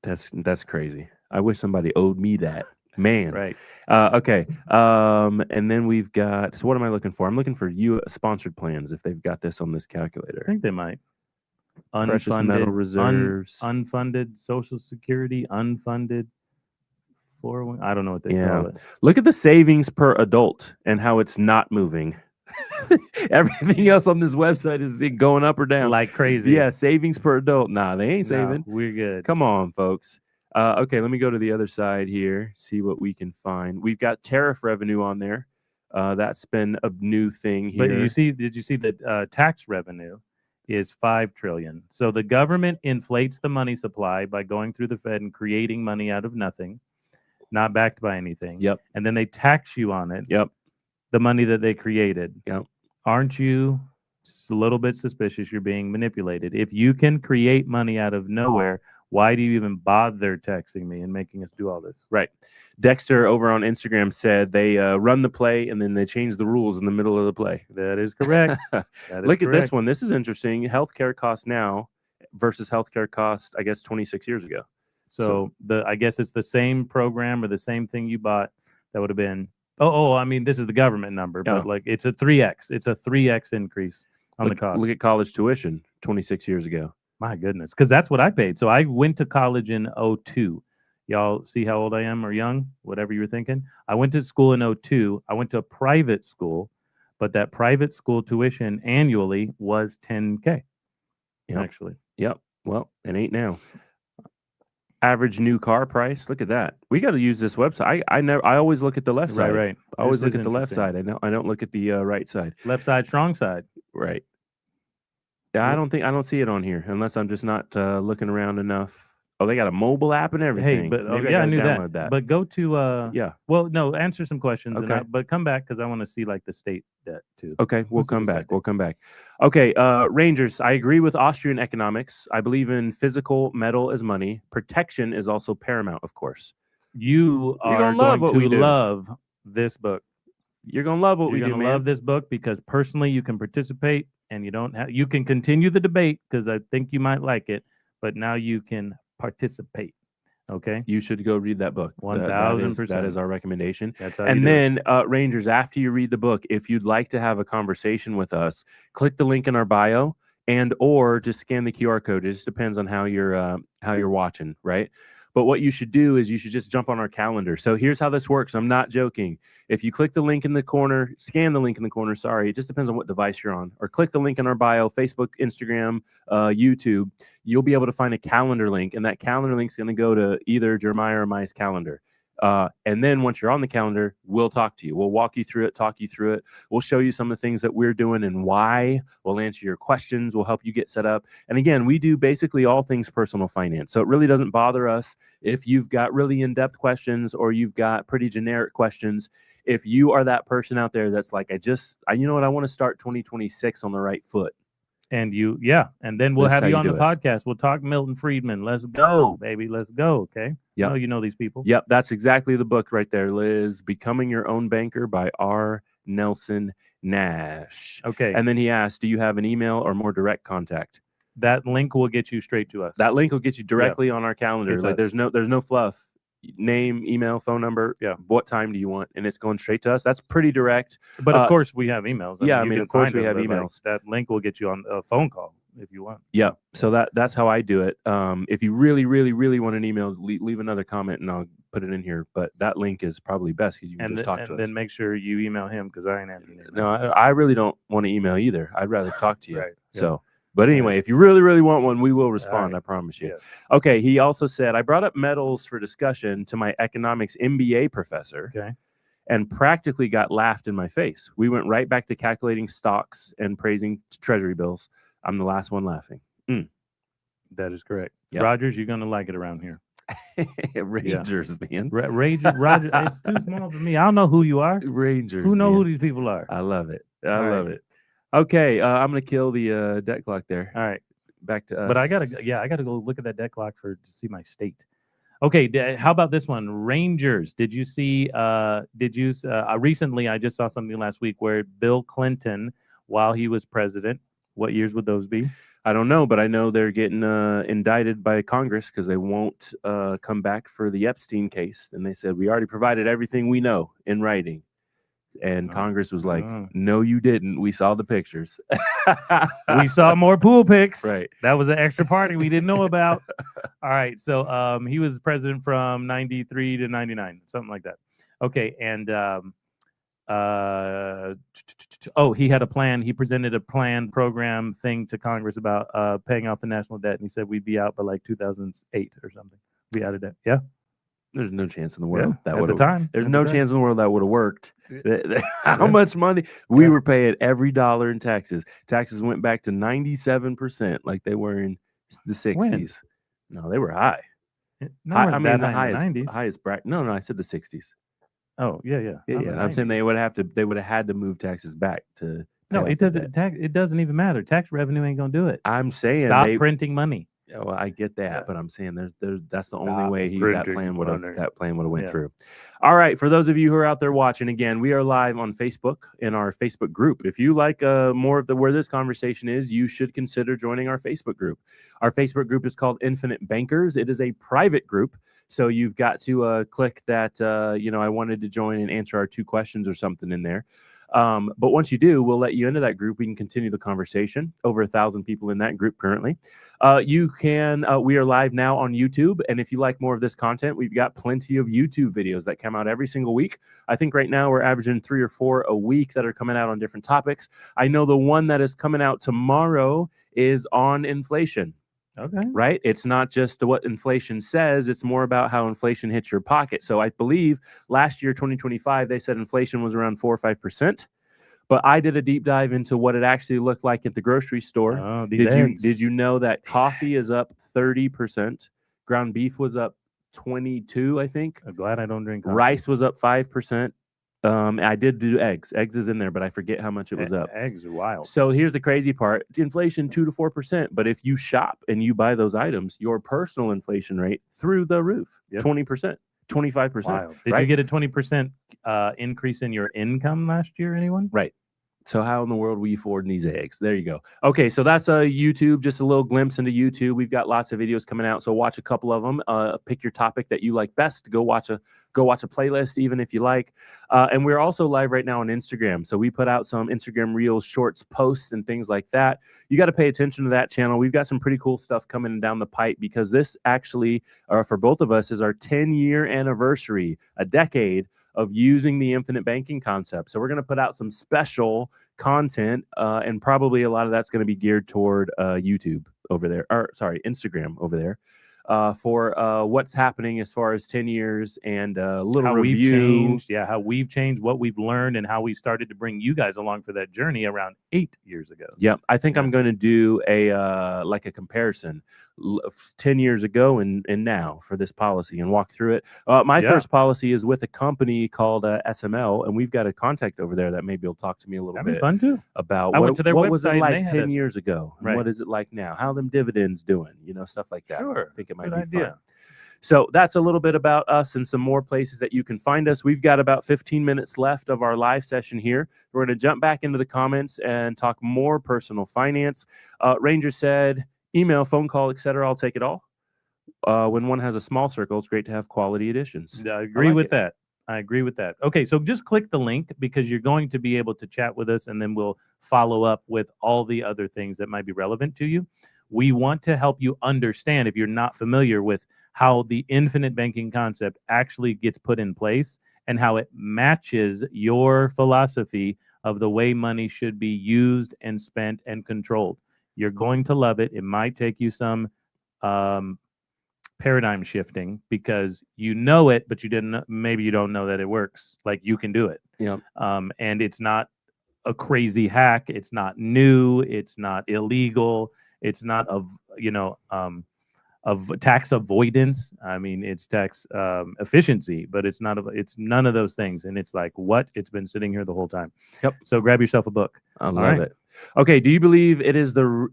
Speaker 1: That's crazy. I wish somebody owed me that. Man.
Speaker 2: Right.
Speaker 1: Okay. And then we've got. So what am I looking for? I'm looking for sponsored plans. If they've got this on this
Speaker 2: I
Speaker 1: calculator.
Speaker 2: think they might.
Speaker 1: Precious metal reserves.
Speaker 2: Unfunded Social Security, unfunded 401. I don't know what they
Speaker 1: Yeah.
Speaker 2: call it.
Speaker 1: Look at the savings per adult and how it's not moving. Everything else on this website is going up or down.
Speaker 2: Like crazy.
Speaker 1: Yeah, savings per adult. Nah, they ain't
Speaker 2: No,
Speaker 1: saving.
Speaker 2: we're good.
Speaker 1: Come on, folks. Okay, let me go to the other side here, see what we can find. We've got tariff revenue on there. That's been a new thing here.
Speaker 2: But did you see that tax revenue is 5 trillion? So the government inflates the money supply by going through the Fed and creating money out of nothing, not backed by anything.
Speaker 1: Yep.
Speaker 2: And then they tax you on it.
Speaker 1: Yep.
Speaker 2: The money that they created.
Speaker 1: Yep.
Speaker 2: Aren't you a little bit suspicious you're being manipulated? If you can create money out of nowhere, why do you even bother texting me and making us do all this?
Speaker 1: Right. Dexter over on Instagram said they run the play and then they change the rules in the middle of the play.
Speaker 2: That is correct. That is
Speaker 1: Look at this
Speaker 2: correct.
Speaker 1: one. This is interesting. Healthcare costs now versus healthcare costs, I guess, 26 years ago.
Speaker 2: So I guess it's the same program or the same thing you bought that would have been. I mean, this is the government number, but
Speaker 1: Yeah.
Speaker 2: like it's a 3x. It's a 3x increase on the cost.
Speaker 1: Look at college tuition 26 years ago.
Speaker 2: My goodness, because that's what I paid. So I went to college in 02. Y'all see how old I am or young, whatever you were thinking. I went to school in 02. I went to a private school, but that private school tuition annually was $10K.
Speaker 1: Yep.
Speaker 2: Actually.
Speaker 1: Yep. Well, it ain't now. Average new car price. Look at that. We got to use this website. I always look at the left side.
Speaker 2: Right.
Speaker 1: I always
Speaker 2: This
Speaker 1: look
Speaker 2: is
Speaker 1: at the left
Speaker 2: interesting.
Speaker 1: side. I don't look at the right side.
Speaker 2: Left side, strong side.
Speaker 1: Right. Yeah, I don't see it on here unless I'm just not looking around enough. Oh, they got a mobile app and everything.
Speaker 2: Hey, but
Speaker 1: Maybe
Speaker 2: yeah, I
Speaker 1: gotta
Speaker 2: knew
Speaker 1: download
Speaker 2: that. But go to
Speaker 1: yeah.
Speaker 2: Well, no, answer some questions.
Speaker 1: Okay.
Speaker 2: But come back because I want to see like the state debt too.
Speaker 1: Okay, we'll
Speaker 2: Let's do
Speaker 1: come
Speaker 2: this
Speaker 1: back.
Speaker 2: right
Speaker 1: We'll come back. Okay, Rangers. I agree with Austrian economics. I believe in physical metal as money. Protection is also paramount, of course.
Speaker 2: You
Speaker 1: You're
Speaker 2: are
Speaker 1: gonna love what we
Speaker 2: going to
Speaker 1: do.
Speaker 2: love this book.
Speaker 1: You're gonna love what
Speaker 2: You're
Speaker 1: we do,
Speaker 2: going to
Speaker 1: man.
Speaker 2: love this book because personally you can participate and you can continue the debate because I think you might like it, but now you can participate. Okay,
Speaker 1: You should go read that book.
Speaker 2: 1000%.
Speaker 1: That is our recommendation.
Speaker 2: that's how. you
Speaker 1: And
Speaker 2: do it.
Speaker 1: then, Rangers, after you read the book, if you'd like to have a conversation with us, click the link in our bio or just scan the QR code. It just depends on how you're watching, right? But what you should do is you should just jump on our calendar. So here's how this works. I'm not joking. If you click the link in the corner, scan the link in the corner, sorry, it just depends on what device you're on, or click the link in our bio, Facebook, Instagram, YouTube, you'll be able to find a calendar link, and that calendar link is going to go to either Jeremiah or Mai's calendar. And then once you're on the calendar, we'll talk to you. We'll walk you through it, talk you through it. We'll show you some of the things that we're doing and why. We'll answer your questions. We'll help you get set up. And again, we do basically all things personal finance. So it really doesn't bother us if you've got really in-depth questions or you've got pretty generic questions. If you are that person out there that's like, you know what, I want to start 2026 on the right foot.
Speaker 2: And and then we'll
Speaker 1: This is
Speaker 2: have
Speaker 1: how
Speaker 2: you
Speaker 1: you
Speaker 2: on the
Speaker 1: do it.
Speaker 2: podcast. We'll talk Milton Friedman. Let's go, baby. Let's go. Okay.
Speaker 1: Yep.
Speaker 2: You know these people.
Speaker 1: Yep, that's exactly the book right there, Liz. Becoming Your Own Banker by R. Nelson Nash.
Speaker 2: Okay.
Speaker 1: And then he asked, do you have an email or more direct contact?
Speaker 2: that link will get you straight to us.
Speaker 1: That link will get you directly on our calendar.
Speaker 2: It's
Speaker 1: Like
Speaker 2: us.
Speaker 1: there's no fluff. name, email, phone number.
Speaker 2: Yeah.
Speaker 1: What time do you want? And it's going straight to us. That's pretty direct.
Speaker 2: But of course, we have emails.
Speaker 1: yeah, I
Speaker 2: you
Speaker 1: mean,
Speaker 2: can
Speaker 1: of course
Speaker 2: find
Speaker 1: we
Speaker 2: us,
Speaker 1: have
Speaker 2: but, like,
Speaker 1: emails.
Speaker 2: that link will get you on a phone call if you want.
Speaker 1: Yeah. So that's how I do it. If you really, really, really want an email, leave another comment and I'll put it in here. But that link is probably best because you can just talk to us.
Speaker 2: And then make sure you email him because I ain't answering it.
Speaker 1: No, I really don't want to email either. I'd rather talk to you.
Speaker 2: Right. Yeah.
Speaker 1: So, but anyway, if you really, really want one, we will respond.
Speaker 2: right.
Speaker 1: I promise you.
Speaker 2: Yeah.
Speaker 1: Okay. He also said, I brought up metals for discussion to my economics MBA professor.
Speaker 2: Okay.
Speaker 1: And practically got laughed in my face. We went right back to calculating stocks and praising treasury bills. I'm the last one laughing.
Speaker 2: That is correct.
Speaker 1: Yeah.
Speaker 2: Rogers, you're gonna like it around here.
Speaker 1: Rangers, man.
Speaker 2: Roger, it's too small for me. I don't know who you are.
Speaker 1: Rangers.
Speaker 2: Who know
Speaker 1: man.
Speaker 2: who these people are?
Speaker 1: I love it. I
Speaker 2: All
Speaker 1: love
Speaker 2: right.
Speaker 1: it. Okay, I'm gonna kill the debt clock there.
Speaker 2: All right.
Speaker 1: Back to us.
Speaker 2: But I gotta go look at that debt clock to see my state. Okay, how about this one? Rangers. Did you see? Recently, I just saw something last week where Bill Clinton, while he was president, what years would those be?
Speaker 1: I don't know, but I know they're getting indicted by Congress because they won't come back for the Epstein case. And they said we already provided everything we know in writing. And Congress was like, no, you didn't. We saw the pictures.
Speaker 2: We saw more pool pics.
Speaker 1: Right.
Speaker 2: That was an extra party we didn't know about. All right. So he was president from 93 to 99, something like that. Okay. And he had a plan. He presented a plan program thing to Congress about paying off the national debt. And he said we'd be out by like 2008 or something. Be out of debt. Yeah.
Speaker 1: There's no chance in the world that
Speaker 2: at
Speaker 1: would
Speaker 2: the time.
Speaker 1: There's
Speaker 2: At
Speaker 1: no
Speaker 2: the time.
Speaker 1: chance in the world that would have worked. How much money we were paying every dollar in taxes. Taxes went back to 97%, like they were in the 60s.
Speaker 2: When?
Speaker 1: No, they were high.
Speaker 2: No,
Speaker 1: I mean, the
Speaker 2: high in the 90s.
Speaker 1: highest bracket. No, I said the 60s.
Speaker 2: Oh, yeah.
Speaker 1: Yeah. I'm saying they would have had to move taxes back to.
Speaker 2: No,
Speaker 1: pay
Speaker 2: it
Speaker 1: off the
Speaker 2: doesn't.
Speaker 1: debt.
Speaker 2: It doesn't even matter. Tax revenue ain't gonna do it.
Speaker 1: I'm saying
Speaker 2: Stop printing money.
Speaker 1: Well, I get that,
Speaker 2: Yeah.
Speaker 1: but I'm saying that's the only
Speaker 2: Stop
Speaker 1: way that
Speaker 2: printing
Speaker 1: plan would have
Speaker 2: money.
Speaker 1: went
Speaker 2: Yeah.
Speaker 1: through. All right, for those of you who are out there watching, again, we are live on Facebook in our Facebook group. If you like more of where this conversation is, you should consider joining our Facebook group. Our Facebook group is called Infinite Bankers. It is a private group, so you've got to click that. I wanted to join and answer our 2 questions or something in there. But once you do, we'll let you into that group. We can continue the conversation. Over 1,000 people in that group currently. We are live now on YouTube. And if you like more of this content, we've got plenty of YouTube videos that come out every single week. I think right now we're averaging 3 or 4 a week that are coming out on different topics. I know the one that is coming out tomorrow is on inflation.
Speaker 2: Okay.
Speaker 1: Right? It's not just what inflation says, it's more about how inflation hits your pocket. So I believe last year, 2025, they said inflation was around 4 or 5%. But I did a deep dive into what it actually looked like at the grocery store.
Speaker 2: Oh,
Speaker 1: Did you know that coffee is up 30%? Ground beef was up 22, I think.
Speaker 2: I'm glad I don't drink coffee.
Speaker 1: Rice was up 5%. I did do eggs. Eggs is in there, but I forget how much it was up.
Speaker 2: Eggs are wild.
Speaker 1: So here's the crazy part. Inflation 2 to 4%. But if you shop and you buy those items, your personal inflation rate through the roof,
Speaker 2: Yep.
Speaker 1: 20%, 25%.
Speaker 2: Wild. Did
Speaker 1: right?
Speaker 2: you get a 20% increase in your income last year, anyone?
Speaker 1: Right. So how in the world are we affording these eggs? There you go. Okay, so that's YouTube, just a little glimpse into YouTube. We've got lots of videos coming out, so watch a couple of them. Pick your topic that you like best. Go watch a playlist, even if you like. And we're also live right now on Instagram. So we put out some Instagram Reels, shorts, posts, and things like that. You got to pay attention to that channel. We've got some pretty cool stuff coming down the pipe because this actually, for both of us, is our 10-year anniversary, a decade of using the infinite banking concept. So we're going to put out some special content, and probably a lot of that's going to be geared toward YouTube over there, or sorry, Instagram over there, for what's happening as far as 10 years and a little
Speaker 2: How
Speaker 1: review.
Speaker 2: we've changed, how we've changed, what we've learned, and how we've started to bring you guys along for that journey around 8 years ago.
Speaker 1: Yep, I think
Speaker 2: Yeah.
Speaker 1: I'm going to do a like a comparison 10 years ago and now for this policy and walk through it. My
Speaker 2: Yeah.
Speaker 1: first policy is with a company called SML, and we've got a contact over there that maybe will talk to me a little
Speaker 2: That'd be
Speaker 1: bit
Speaker 2: fun too.
Speaker 1: about
Speaker 2: I went to their
Speaker 1: what was
Speaker 2: website
Speaker 1: it
Speaker 2: and
Speaker 1: like
Speaker 2: they had
Speaker 1: 10
Speaker 2: a-
Speaker 1: years ago, and
Speaker 2: Right.
Speaker 1: what is it like now? How them dividends doing? Stuff like that.
Speaker 2: Sure.
Speaker 1: I think it might
Speaker 2: Good
Speaker 1: be
Speaker 2: idea.
Speaker 1: fun. So that's a little bit about us and some more places that you can find us. We've got about 15 minutes left of our live session here. We're going to jump back into the comments and talk more personal finance. Ranger said, email, phone call, etc. I'll take it all. when one has a small circle, it's great to have quality additions.
Speaker 2: I agree
Speaker 1: like
Speaker 2: with
Speaker 1: it.
Speaker 2: that. I agree with that. Okay, so just click the link because you're going to be able to chat with us, and then we'll follow up with all the other things that might be relevant to you. We want to help you understand, if you're not familiar with how the infinite banking concept actually gets put in place and how it matches your philosophy of the way money should be used and spent and controlled. You're going to love it. It might take you some paradigm shifting because you know it, but you didn't. Maybe you don't know that it works. Like you can do it.
Speaker 1: Yep.
Speaker 2: And it's not a crazy hack. It's not new. It's not illegal. It's not of tax avoidance. I mean, it's tax efficiency, but it's not. It's none of those things. And it's like what? It's been sitting here the whole time.
Speaker 1: Yep.
Speaker 2: So grab yourself a book.
Speaker 1: I love
Speaker 2: right.
Speaker 1: it. Okay. Do you believe it is in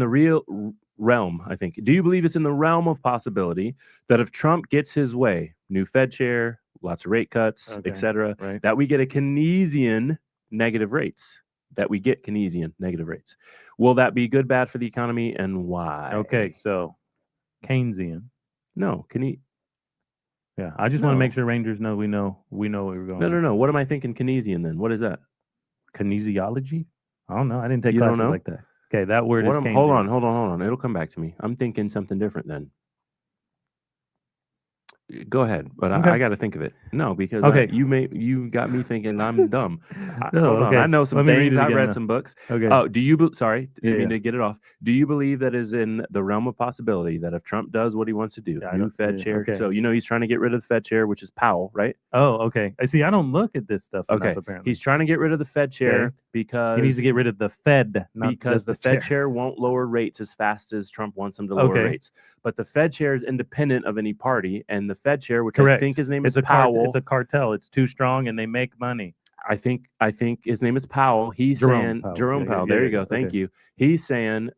Speaker 1: the real realm? I think. Do you believe it's in the realm of possibility that if Trump gets his way, new Fed chair, lots of rate cuts,
Speaker 2: Okay.
Speaker 1: etc.,
Speaker 2: Right.
Speaker 1: that we get a Keynesian negative rates? That we get Keynesian negative rates. Will that be good, bad for the economy, and why?
Speaker 2: Okay. So Keynesian.
Speaker 1: No,
Speaker 2: Yeah. I just want to make
Speaker 1: No.
Speaker 2: sure Rangers know we know where we're going.
Speaker 1: No. What am I thinking Keynesian then? What is that?
Speaker 2: Kinesiology? I don't know. I didn't take
Speaker 1: You don't
Speaker 2: classes
Speaker 1: know?
Speaker 2: like that. Okay, that word
Speaker 1: What
Speaker 2: is
Speaker 1: am-
Speaker 2: Keynesian.
Speaker 1: hold on. It'll come back to me. I'm thinking something different then. Go ahead, but
Speaker 2: Okay.
Speaker 1: I got to think of it. No, because
Speaker 2: Okay.
Speaker 1: you got me thinking I'm dumb.
Speaker 2: No,
Speaker 1: Hold on,
Speaker 2: okay.
Speaker 1: I know some
Speaker 2: Let me read
Speaker 1: things.
Speaker 2: it
Speaker 1: I
Speaker 2: again
Speaker 1: read
Speaker 2: now.
Speaker 1: some books.
Speaker 2: Okay.
Speaker 1: Oh, sorry,
Speaker 2: Yeah,
Speaker 1: didn't mean
Speaker 2: yeah.
Speaker 1: to get it off. Do you believe that is in the realm of possibility that if Trump does what he wants to do,
Speaker 2: Yeah, I
Speaker 1: new
Speaker 2: don't-
Speaker 1: Fed
Speaker 2: yeah,
Speaker 1: chair?
Speaker 2: okay.
Speaker 1: So he's trying to get rid of the Fed chair, which is Powell, right?
Speaker 2: Oh, okay. I see. I don't look at this stuff
Speaker 1: Okay,
Speaker 2: enough, apparently.
Speaker 1: he's trying to get rid of the Fed chair
Speaker 2: Okay.
Speaker 1: because
Speaker 2: He needs to get rid of the Fed, not
Speaker 1: because
Speaker 2: just
Speaker 1: the Fed chair won't lower rates as fast as Trump wants him to lower
Speaker 2: Okay.
Speaker 1: rates. But the Fed chair is independent of any party, and the Fed chair, which I
Speaker 2: Correct.
Speaker 1: think his name
Speaker 2: It's
Speaker 1: is Powell.
Speaker 2: It's a cartel. It's too strong, and they make money.
Speaker 1: I think his name is Powell. He's
Speaker 2: Jerome
Speaker 1: saying
Speaker 2: Powell.
Speaker 1: Jerome
Speaker 2: Yeah,
Speaker 1: Powell.
Speaker 2: yeah,
Speaker 1: There
Speaker 2: yeah,
Speaker 1: you go.
Speaker 2: yeah.
Speaker 1: Thank
Speaker 2: Okay.
Speaker 1: you. He's saying,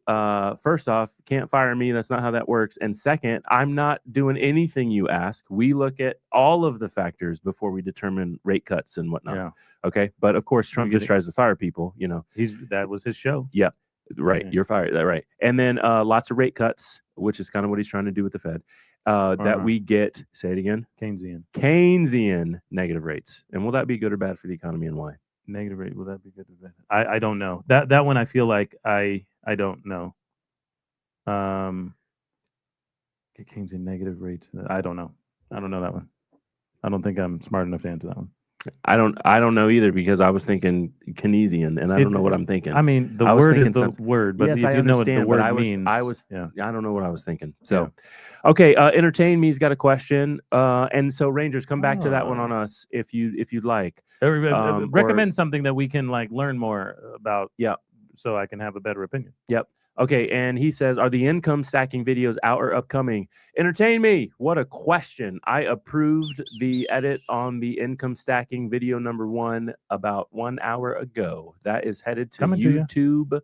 Speaker 1: first off, can't fire me. That's not how that works. And second, I'm not doing anything you ask. We look at all of the factors before we determine rate cuts and whatnot.
Speaker 2: Yeah.
Speaker 1: Okay. But of course, Trump
Speaker 2: get
Speaker 1: just
Speaker 2: it.
Speaker 1: tries to fire people.
Speaker 2: That was his show.
Speaker 1: Right.
Speaker 2: Yeah.
Speaker 1: You're fired. That right. And then lots of rate cuts, which is kind of what he's trying to do with the Fed. That we get. Say it again. Keynesian negative rates. And will that be good or bad for the economy, and why?
Speaker 2: Negative rate. Will that be good? I don't know. That one I feel like I don't know. Keynesian negative rates. I don't know. I don't know that one. I don't think I'm smart enough to answer that one.
Speaker 1: I don't know either, because I was thinking Keynesian, and I don't know what I'm thinking.
Speaker 2: I mean, the
Speaker 1: I was
Speaker 2: word is
Speaker 1: thinking
Speaker 2: the
Speaker 1: something-
Speaker 2: word, but
Speaker 1: Yes,
Speaker 2: if
Speaker 1: I
Speaker 2: you know what the
Speaker 1: understand, but
Speaker 2: word
Speaker 1: I
Speaker 2: means,
Speaker 1: I don't know what I was thinking. So, okay, Entertain Me's got a question, and so Rangers, come back to that one on us if you'd like.
Speaker 2: recommend something that we can learn more about.
Speaker 1: Yeah.
Speaker 2: So I can have a better opinion.
Speaker 1: Yep. Okay, and he says, are the income stacking videos out or upcoming? Entertain Me. What a question. I approved the edit on the income stacking video number 1 about 1 hour ago. That is headed to
Speaker 2: Coming to ya.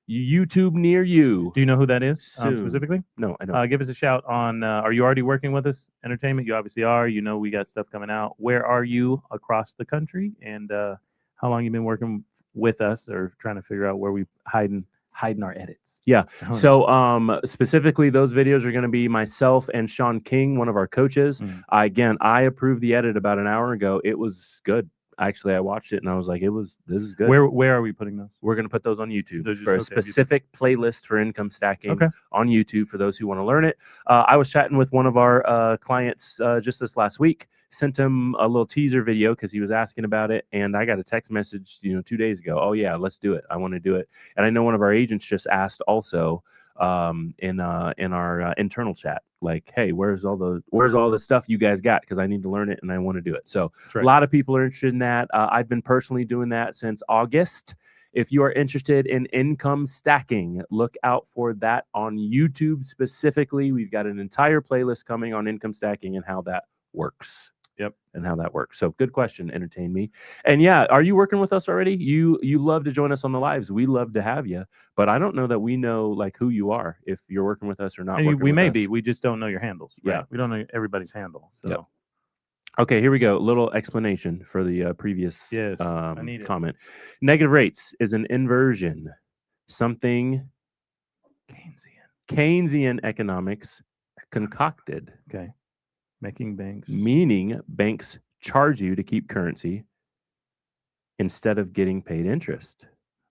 Speaker 1: YouTube near you.
Speaker 2: Do you know who that is
Speaker 1: Soon.
Speaker 2: specifically?
Speaker 1: No, I don't.
Speaker 2: Give us a shout on. Are you already working with us, Entertainment? You obviously are. You know we got stuff coming out. Where are you across the country, and how long you been working with us, or trying to figure out where we hiding our edits?
Speaker 1: Yeah. So specifically, those videos are going to be myself and Sean King, one of our coaches. I approved the edit about an hour ago. It was good. Actually, I watched it and I was like, this is good.
Speaker 2: Where are we putting those?
Speaker 1: We're going to put those on YouTube
Speaker 2: Those
Speaker 1: for a
Speaker 2: okay, YouTube.
Speaker 1: specific playlist for income stacking
Speaker 2: Okay.
Speaker 1: on YouTube for those who want to learn it. I was chatting with one of our clients just this last week, sent him a little teaser video because he was asking about it. And I got a text message, 2 days ago. Oh yeah, let's do it. I want to do it. And I know one of our agents just asked also in our internal chat, like, hey, where's all the stuff you guys got? Because I need to learn it and I want to do it. So
Speaker 2: Right.
Speaker 1: a lot of people are interested in that. I've been personally doing that since August. If you are interested in income stacking, look out for that on YouTube specifically. We've got an entire playlist coming on income stacking and how that works.
Speaker 2: Yep.
Speaker 1: And how that works. So good question, Entertain Me. And yeah, are you working with us already? You love to join us on the lives. We love to have you, but I don't know that we know who you are, if you're working with us or not.
Speaker 2: We may be. We just don't know your handles. Right?
Speaker 1: Yeah.
Speaker 2: We don't know everybody's handle. So
Speaker 1: Yep. Okay, here we go. Little explanation for the previous
Speaker 2: Yes, I need it.
Speaker 1: comment. Negative rates is an inversion. Something Keynesian economics concocted,
Speaker 2: Okay. Making banks.
Speaker 1: meaning banks charge you to keep currency instead of getting paid interest.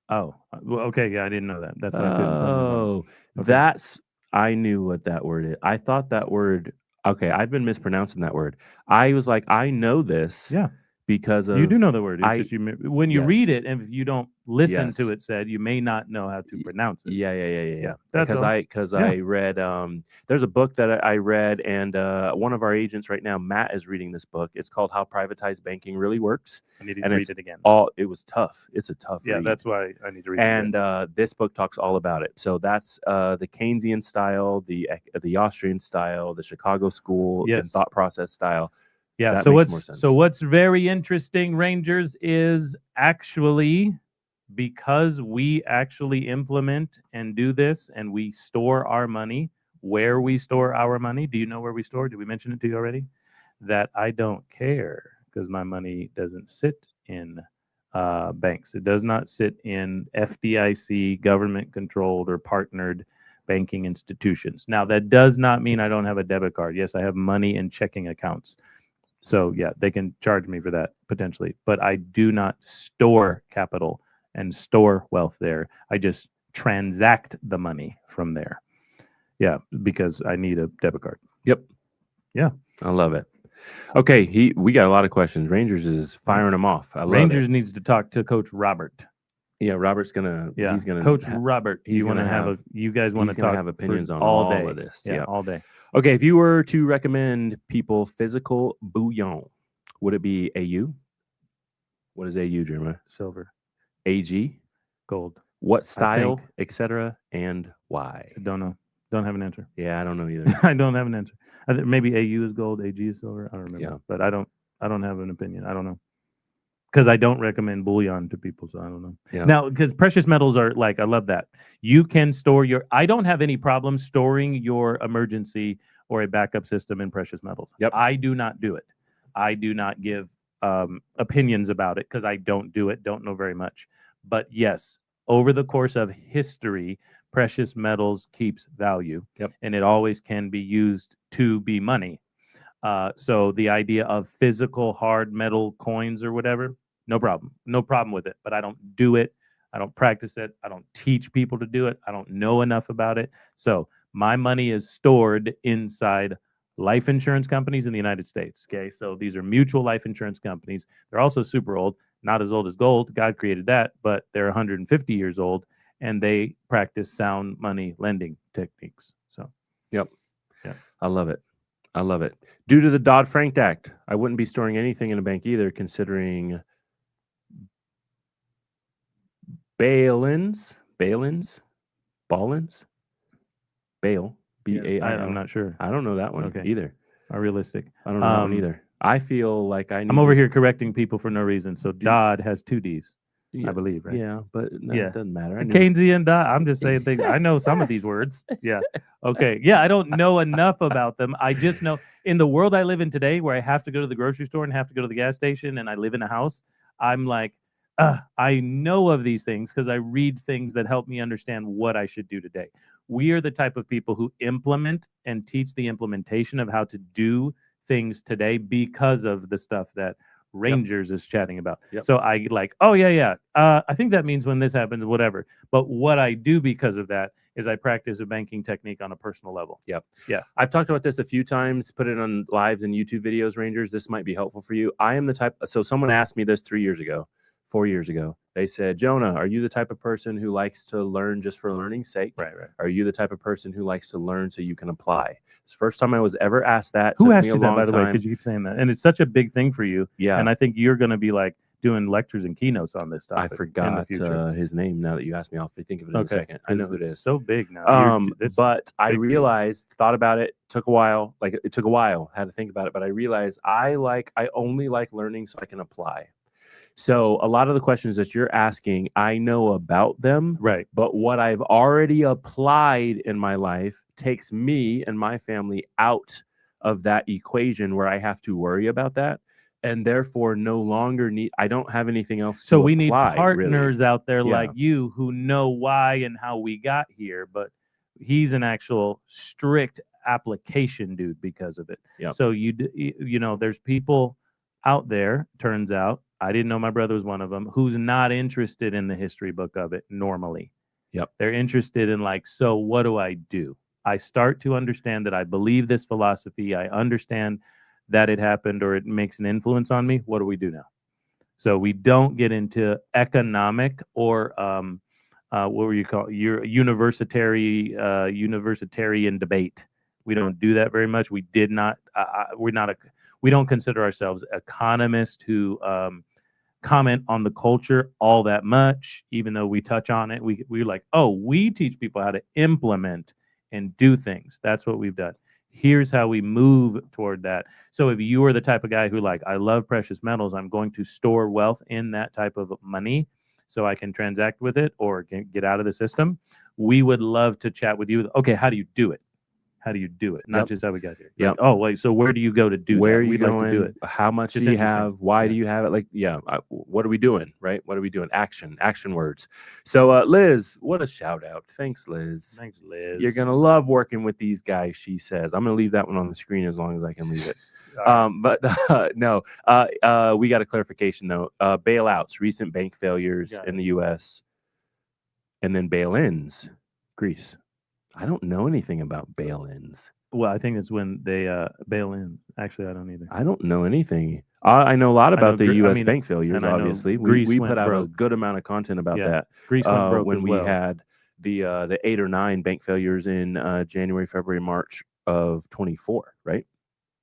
Speaker 2: Oh, well, okay. Yeah, I didn't know that. That's why I couldn't find the wrong.
Speaker 1: Oh,
Speaker 2: Okay.
Speaker 1: that's I knew what that word is. I thought that word. Okay, I've been mispronouncing that word. I was like, I know this.
Speaker 2: Yeah.
Speaker 1: Because of
Speaker 2: You do know the word. It's
Speaker 1: I-
Speaker 2: just when you read
Speaker 1: yes.
Speaker 2: it, and if you don't listen to
Speaker 1: Yes.
Speaker 2: it said, you may not know how to pronounce it.
Speaker 1: Yeah.
Speaker 2: That's all.
Speaker 1: I read there's a book that I read, and one of our agents right now, Matt, is reading this book. It's called How Privatized Banking Really Works.
Speaker 2: I need to
Speaker 1: and
Speaker 2: read
Speaker 1: it's
Speaker 2: it again.
Speaker 1: It was tough. It's a tough
Speaker 2: Yeah,
Speaker 1: read.
Speaker 2: that's why I need to read it.
Speaker 1: And this book talks all about it. So that's the Keynesian style, the Austrian style, the Chicago school, and
Speaker 2: Yes.
Speaker 1: thought process style.
Speaker 2: Yeah.
Speaker 1: That
Speaker 2: So
Speaker 1: makes more sense.
Speaker 2: what's very interesting, Rangers, is actually because we actually implement and do this, and we store our money where we store our money. Do you know where we store? Did we mention it to you already? That I don't care because my money doesn't sit in banks. It does not sit in FDIC, government-controlled or partnered banking institutions. Now, that does not mean I don't have a debit card. Yes, I have money in checking accounts. So yeah, they can charge me for that potentially, but I do not store capital and store wealth there. I just transact the money from there. Yeah, because I need a debit card.
Speaker 1: Yep.
Speaker 2: Yeah.
Speaker 1: I love it. Okay, we got a lot of questions. Rangers is firing them off. I love
Speaker 2: Rangers
Speaker 1: it.
Speaker 2: needs to talk to Coach Robert.
Speaker 1: Yeah, Robert's gonna.
Speaker 2: Yeah,
Speaker 1: he's gonna.
Speaker 2: Coach Robert.
Speaker 1: he's
Speaker 2: You want to
Speaker 1: gonna
Speaker 2: have you guys want to
Speaker 1: he's gonna
Speaker 2: talk
Speaker 1: have opinions
Speaker 2: for
Speaker 1: on
Speaker 2: all
Speaker 1: all
Speaker 2: day.
Speaker 1: of this.
Speaker 2: Yeah,
Speaker 1: Yeah.
Speaker 2: all day.
Speaker 1: Okay, if you were to recommend people physical bouillon, would it be AU? What is AU, Jeremiah?
Speaker 2: Silver,
Speaker 1: AG?
Speaker 2: gold.
Speaker 1: What style,
Speaker 2: think.
Speaker 1: etc., and why?
Speaker 2: I don't know. Don't have an answer.
Speaker 1: Yeah, I don't know either.
Speaker 2: I don't have an answer. I think maybe AU is gold, AG is silver. I don't remember.
Speaker 1: Yeah.
Speaker 2: But I don't have an opinion. I don't know. Because I don't recommend bullion to people, so I don't know.
Speaker 1: Yeah.
Speaker 2: Now, because precious metals are like, I love that. You can store I don't have any problem storing your emergency or a backup system in precious metals.
Speaker 1: Yep.
Speaker 2: I do not do it. I do not give opinions about it because I don't do it, don't know very much. But yes, over the course of history, precious metals keeps value.
Speaker 1: Yep.
Speaker 2: And it always can be used to be money. So the idea of physical hard metal coins or whatever, no problem with it. But I don't do it. I don't practice it. I don't teach people to do it. I don't know enough about it. So my money is stored inside life insurance companies in the United States. Okay, so these are mutual life insurance companies. They're also super old, not as old as gold. God created that, but they're 150 years old, and they practice sound money lending techniques. So,
Speaker 1: Yep.
Speaker 2: Yeah.
Speaker 1: I love it. I love it. Due to the Dodd-Frank Act, I wouldn't be storing anything in a bank either, considering bail-ins, ballins, bail, B-A-I-L.
Speaker 2: I'm not sure.
Speaker 1: I don't know that one
Speaker 2: Okay.
Speaker 1: either.
Speaker 2: Are realistic.
Speaker 1: I don't know that one either. I feel like I need
Speaker 2: I'm over here correcting people for no reason. So Dodd has two D's,
Speaker 1: Yeah,
Speaker 2: I believe, right?
Speaker 1: yeah, but no,
Speaker 2: Yeah.
Speaker 1: it doesn't matter. I knew-
Speaker 2: Keynesian Dodd. I'm just saying things. I know some of these words. Yeah. Okay. Yeah. I don't know enough about them. I just know in the world I live in today, where I have to go to the grocery store and have to go to the gas station, and I live in a house, I'm like, I know of these things because I read things that help me understand what I should do today. We are the type of people who implement and teach the implementation of how to do things today because of the stuff that Rangers is chatting about.
Speaker 1: Yep.
Speaker 2: So I like, oh yeah. I think that means when this happens, whatever. But what I do because of that is I practice a banking technique on a personal level.
Speaker 1: Yep.
Speaker 2: Yeah.
Speaker 1: I've talked about this a few times, put it on lives and YouTube videos, Rangers. This might be helpful for you. I am the type, so someone asked me this 4 years ago. They said, Jonah, are you the type of person who likes to learn just for learning's sake?
Speaker 2: Right.
Speaker 1: Are you the type of person who likes to learn so you can apply? It's the first time I was ever asked that.
Speaker 2: Who
Speaker 1: Took
Speaker 2: asked
Speaker 1: me
Speaker 2: you
Speaker 1: a
Speaker 2: that,
Speaker 1: long
Speaker 2: by the way?
Speaker 1: time.
Speaker 2: Because you keep saying that. And it's such a big thing for you.
Speaker 1: Yeah.
Speaker 2: And I think you're going to be like doing lectures and keynotes on this topic
Speaker 1: I
Speaker 2: in the
Speaker 1: forgot
Speaker 2: future.
Speaker 1: his name now that you asked me. I'll think of it in a second. I know who it
Speaker 2: It's
Speaker 1: is.
Speaker 2: so big now.
Speaker 1: But I
Speaker 2: big for you.
Speaker 1: realized, thought about it, took a while. Like it took a while, had to think about it. But I realized I only like learning so I can apply. So a lot of the questions that you're asking, I know about them,
Speaker 2: Right.
Speaker 1: but what I've already applied in my life takes me and my family out of that equation where I have to worry about that. And therefore no longer I don't have anything else
Speaker 2: So
Speaker 1: to
Speaker 2: we need
Speaker 1: apply,
Speaker 2: partners out there
Speaker 1: Yeah.
Speaker 2: like you who know why and how we got here. But he's an actual strict application dude because of it.
Speaker 1: Yep.
Speaker 2: So there's people out there, turns out, I didn't know my brother was one of them, who's not interested in the history book of it normally.
Speaker 1: Yep.
Speaker 2: They're interested in so what do I do? I start to understand that I believe this philosophy. I understand that it happened or it makes an influence on me. What do we do now? So we don't get into economic or what were you call your universitarian debate. We don't do that very much. We did not. We don't consider ourselves economists who comment on the culture all that much, even though we touch on it. We're like, oh, we teach people how to implement and do things. That's what we've done. Here's how we move toward that. So if you are the type of guy who I love precious metals, I'm going to store wealth in that type of money so I can transact with it or get out of the system. We would love to chat with you. Okay, how do you do it? How do you do it? Not just how we got here.
Speaker 1: Yeah.
Speaker 2: Oh, wait. So where do you go to do
Speaker 1: Where
Speaker 2: that?
Speaker 1: are you
Speaker 2: We'd
Speaker 1: going?
Speaker 2: like to do it.
Speaker 1: How much
Speaker 2: Just
Speaker 1: do you
Speaker 2: interesting.
Speaker 1: have? Why
Speaker 2: Yeah.
Speaker 1: do you have it? What are we doing? Right? What are we doing? Action words. So, Liz, what a shout out. Thanks, Liz.
Speaker 2: Thanks, Liz.
Speaker 1: You're going to love working with these guys, she says. I'm going to leave that one on the screen as long as I can leave it.
Speaker 2: All right.
Speaker 1: No, we got a clarification though. Bailouts, recent bank failures
Speaker 2: Got
Speaker 1: in the U.S., and then bail-ins, Greece. I don't know anything about bail-ins.
Speaker 2: Well, I think it's when they bail in. Actually, I don't either.
Speaker 1: I don't know anything. I know a lot
Speaker 2: I know
Speaker 1: about the
Speaker 2: Gre- I
Speaker 1: U.S.
Speaker 2: mean,
Speaker 1: bank failures.
Speaker 2: and I know
Speaker 1: Obviously,
Speaker 2: Greece
Speaker 1: we
Speaker 2: went
Speaker 1: put out a
Speaker 2: broke.
Speaker 1: good amount of content about
Speaker 2: Yeah.
Speaker 1: that
Speaker 2: Greece went broke
Speaker 1: when
Speaker 2: as
Speaker 1: we
Speaker 2: well.
Speaker 1: had the 8 or 9 bank failures in January, February, March of 24. Right?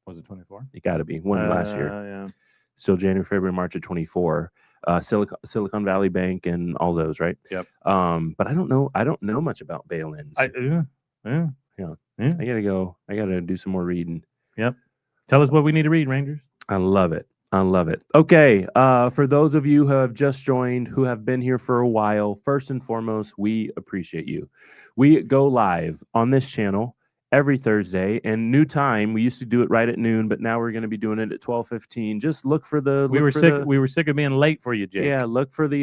Speaker 2: Was it 24?
Speaker 1: It got to be one last year.
Speaker 2: Yeah.
Speaker 1: So January, February, March of 24. Silicon Valley Bank and all those, right?
Speaker 2: Yep.
Speaker 1: But I don't know much about bail-ins. I gotta do some more reading.
Speaker 2: Yep. Tell us what we need to read, Rangers.
Speaker 1: I love it. Okay. For those of you who have just joined, who have been here for a while, first and foremost, we appreciate you. We go live on this channel every Thursday, and new time. We used to do it right at noon, but now we're going to be doing it at 12:15. Just look for the.
Speaker 2: We were sick of being late for you, Jake.
Speaker 1: Yeah, look for the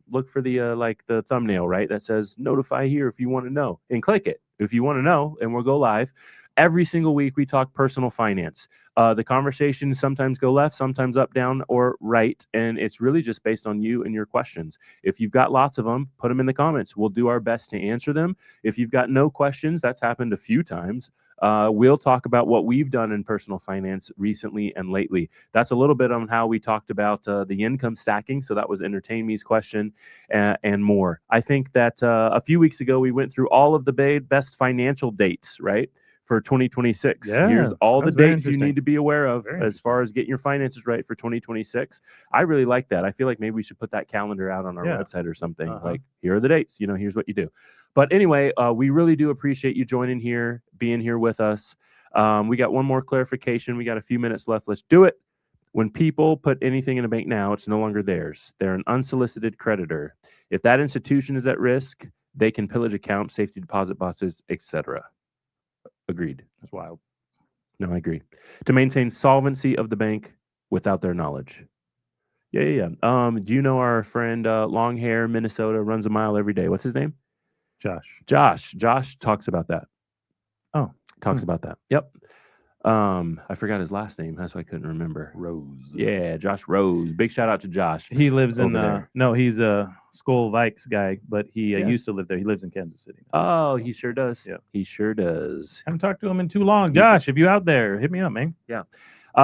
Speaker 1: the thumbnail, right? That says notify here if you want to know, and click it if you want to know, and we'll go live. Every single week we talk personal finance. The conversations sometimes go left, sometimes up, down, or right, and it's really just based on you and your questions. If you've got lots of them, put them in the comments. We'll do our best to answer them. If you've got no questions, that's happened a few times. We'll talk about what we've done in personal finance recently and lately. That's a little bit on how we talked about the income stacking. So that was Entertain Me's question and more. I think that a few weeks ago, we went through all of the best financial dates, right? For 2026.
Speaker 2: Yeah,
Speaker 1: Here's all the
Speaker 2: that's very
Speaker 1: dates you
Speaker 2: interesting.
Speaker 1: need to be aware of
Speaker 2: Very
Speaker 1: as far as getting your finances right for 2026. I really like that. I feel like maybe we should put that calendar out on our
Speaker 2: Yeah.
Speaker 1: website or something.
Speaker 2: Uh-huh.
Speaker 1: Like, here are the dates. Here's what you do. But anyway, we really do appreciate you joining here, being here with us. We got one more clarification. We got a few minutes left. Let's do it. When people put anything in a bank now, it's no longer theirs. They're an unsolicited creditor. If that institution is at risk, they can pillage accounts, safety deposit boxes, etc. Agreed.
Speaker 2: That's wild.
Speaker 1: No, I agree. To maintain solvency of the bank without their knowledge. Yeah. Do you know our friend long hair, Minnesota, runs a mile every day? What's his name?
Speaker 2: Josh.
Speaker 1: Josh talks about that.
Speaker 2: Oh.
Speaker 1: Talks about that. Yep. I forgot his last name. That's why I couldn't remember.
Speaker 2: Rose.
Speaker 1: Yeah, Josh Rose. Big shout out to Josh.
Speaker 2: He lives in
Speaker 1: Over there.
Speaker 2: no, he's a Skull Vikes guy, but he
Speaker 1: Yes.
Speaker 2: used to live there. He lives in Kansas City.
Speaker 1: Oh, he sure does.
Speaker 2: Yeah.
Speaker 1: He sure does.
Speaker 2: Haven't talked to him in too long.
Speaker 1: You should-
Speaker 2: Josh, if you out there, hit me up, man.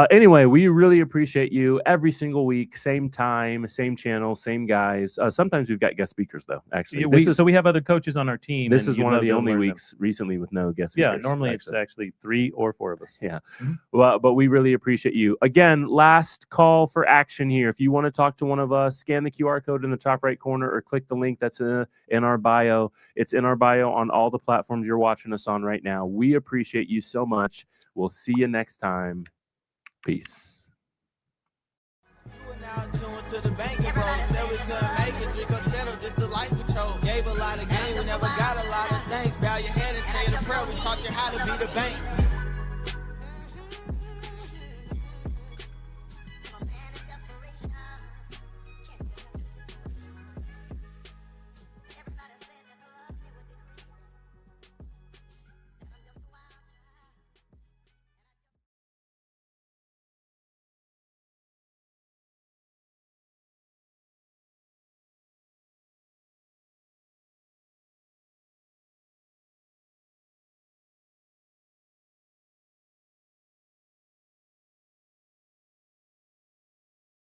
Speaker 1: Anyway, we really appreciate you every single week. Same time, same channel, same guys. Sometimes we've got guest speakers, though, actually.
Speaker 2: Yeah, so we have other coaches on our team.
Speaker 1: This
Speaker 2: and
Speaker 1: is
Speaker 2: you'd
Speaker 1: one of
Speaker 2: love
Speaker 1: the
Speaker 2: to
Speaker 1: only
Speaker 2: learn them.
Speaker 1: weeks recently with no guest
Speaker 2: Yeah,
Speaker 1: speakers.
Speaker 2: normally it's actually 3 or 4 of us.
Speaker 1: Yeah.
Speaker 2: Mhm.
Speaker 1: Well, but we really appreciate you. Again, last call for action here. If you want to talk to one of us, scan the QR code in the top right corner or click the link that's in our bio. It's in our bio on all the platforms you're watching us on right now. We appreciate you so much. We'll see you next time. Peace.
Speaker 4: You are now tuned to the banking bro. Said we couldn't make it, drink or settle, this the life we chose. Gave a lot of game, we never got a lot of things. Bow your head and say the prayer, we taught you how to be the bank.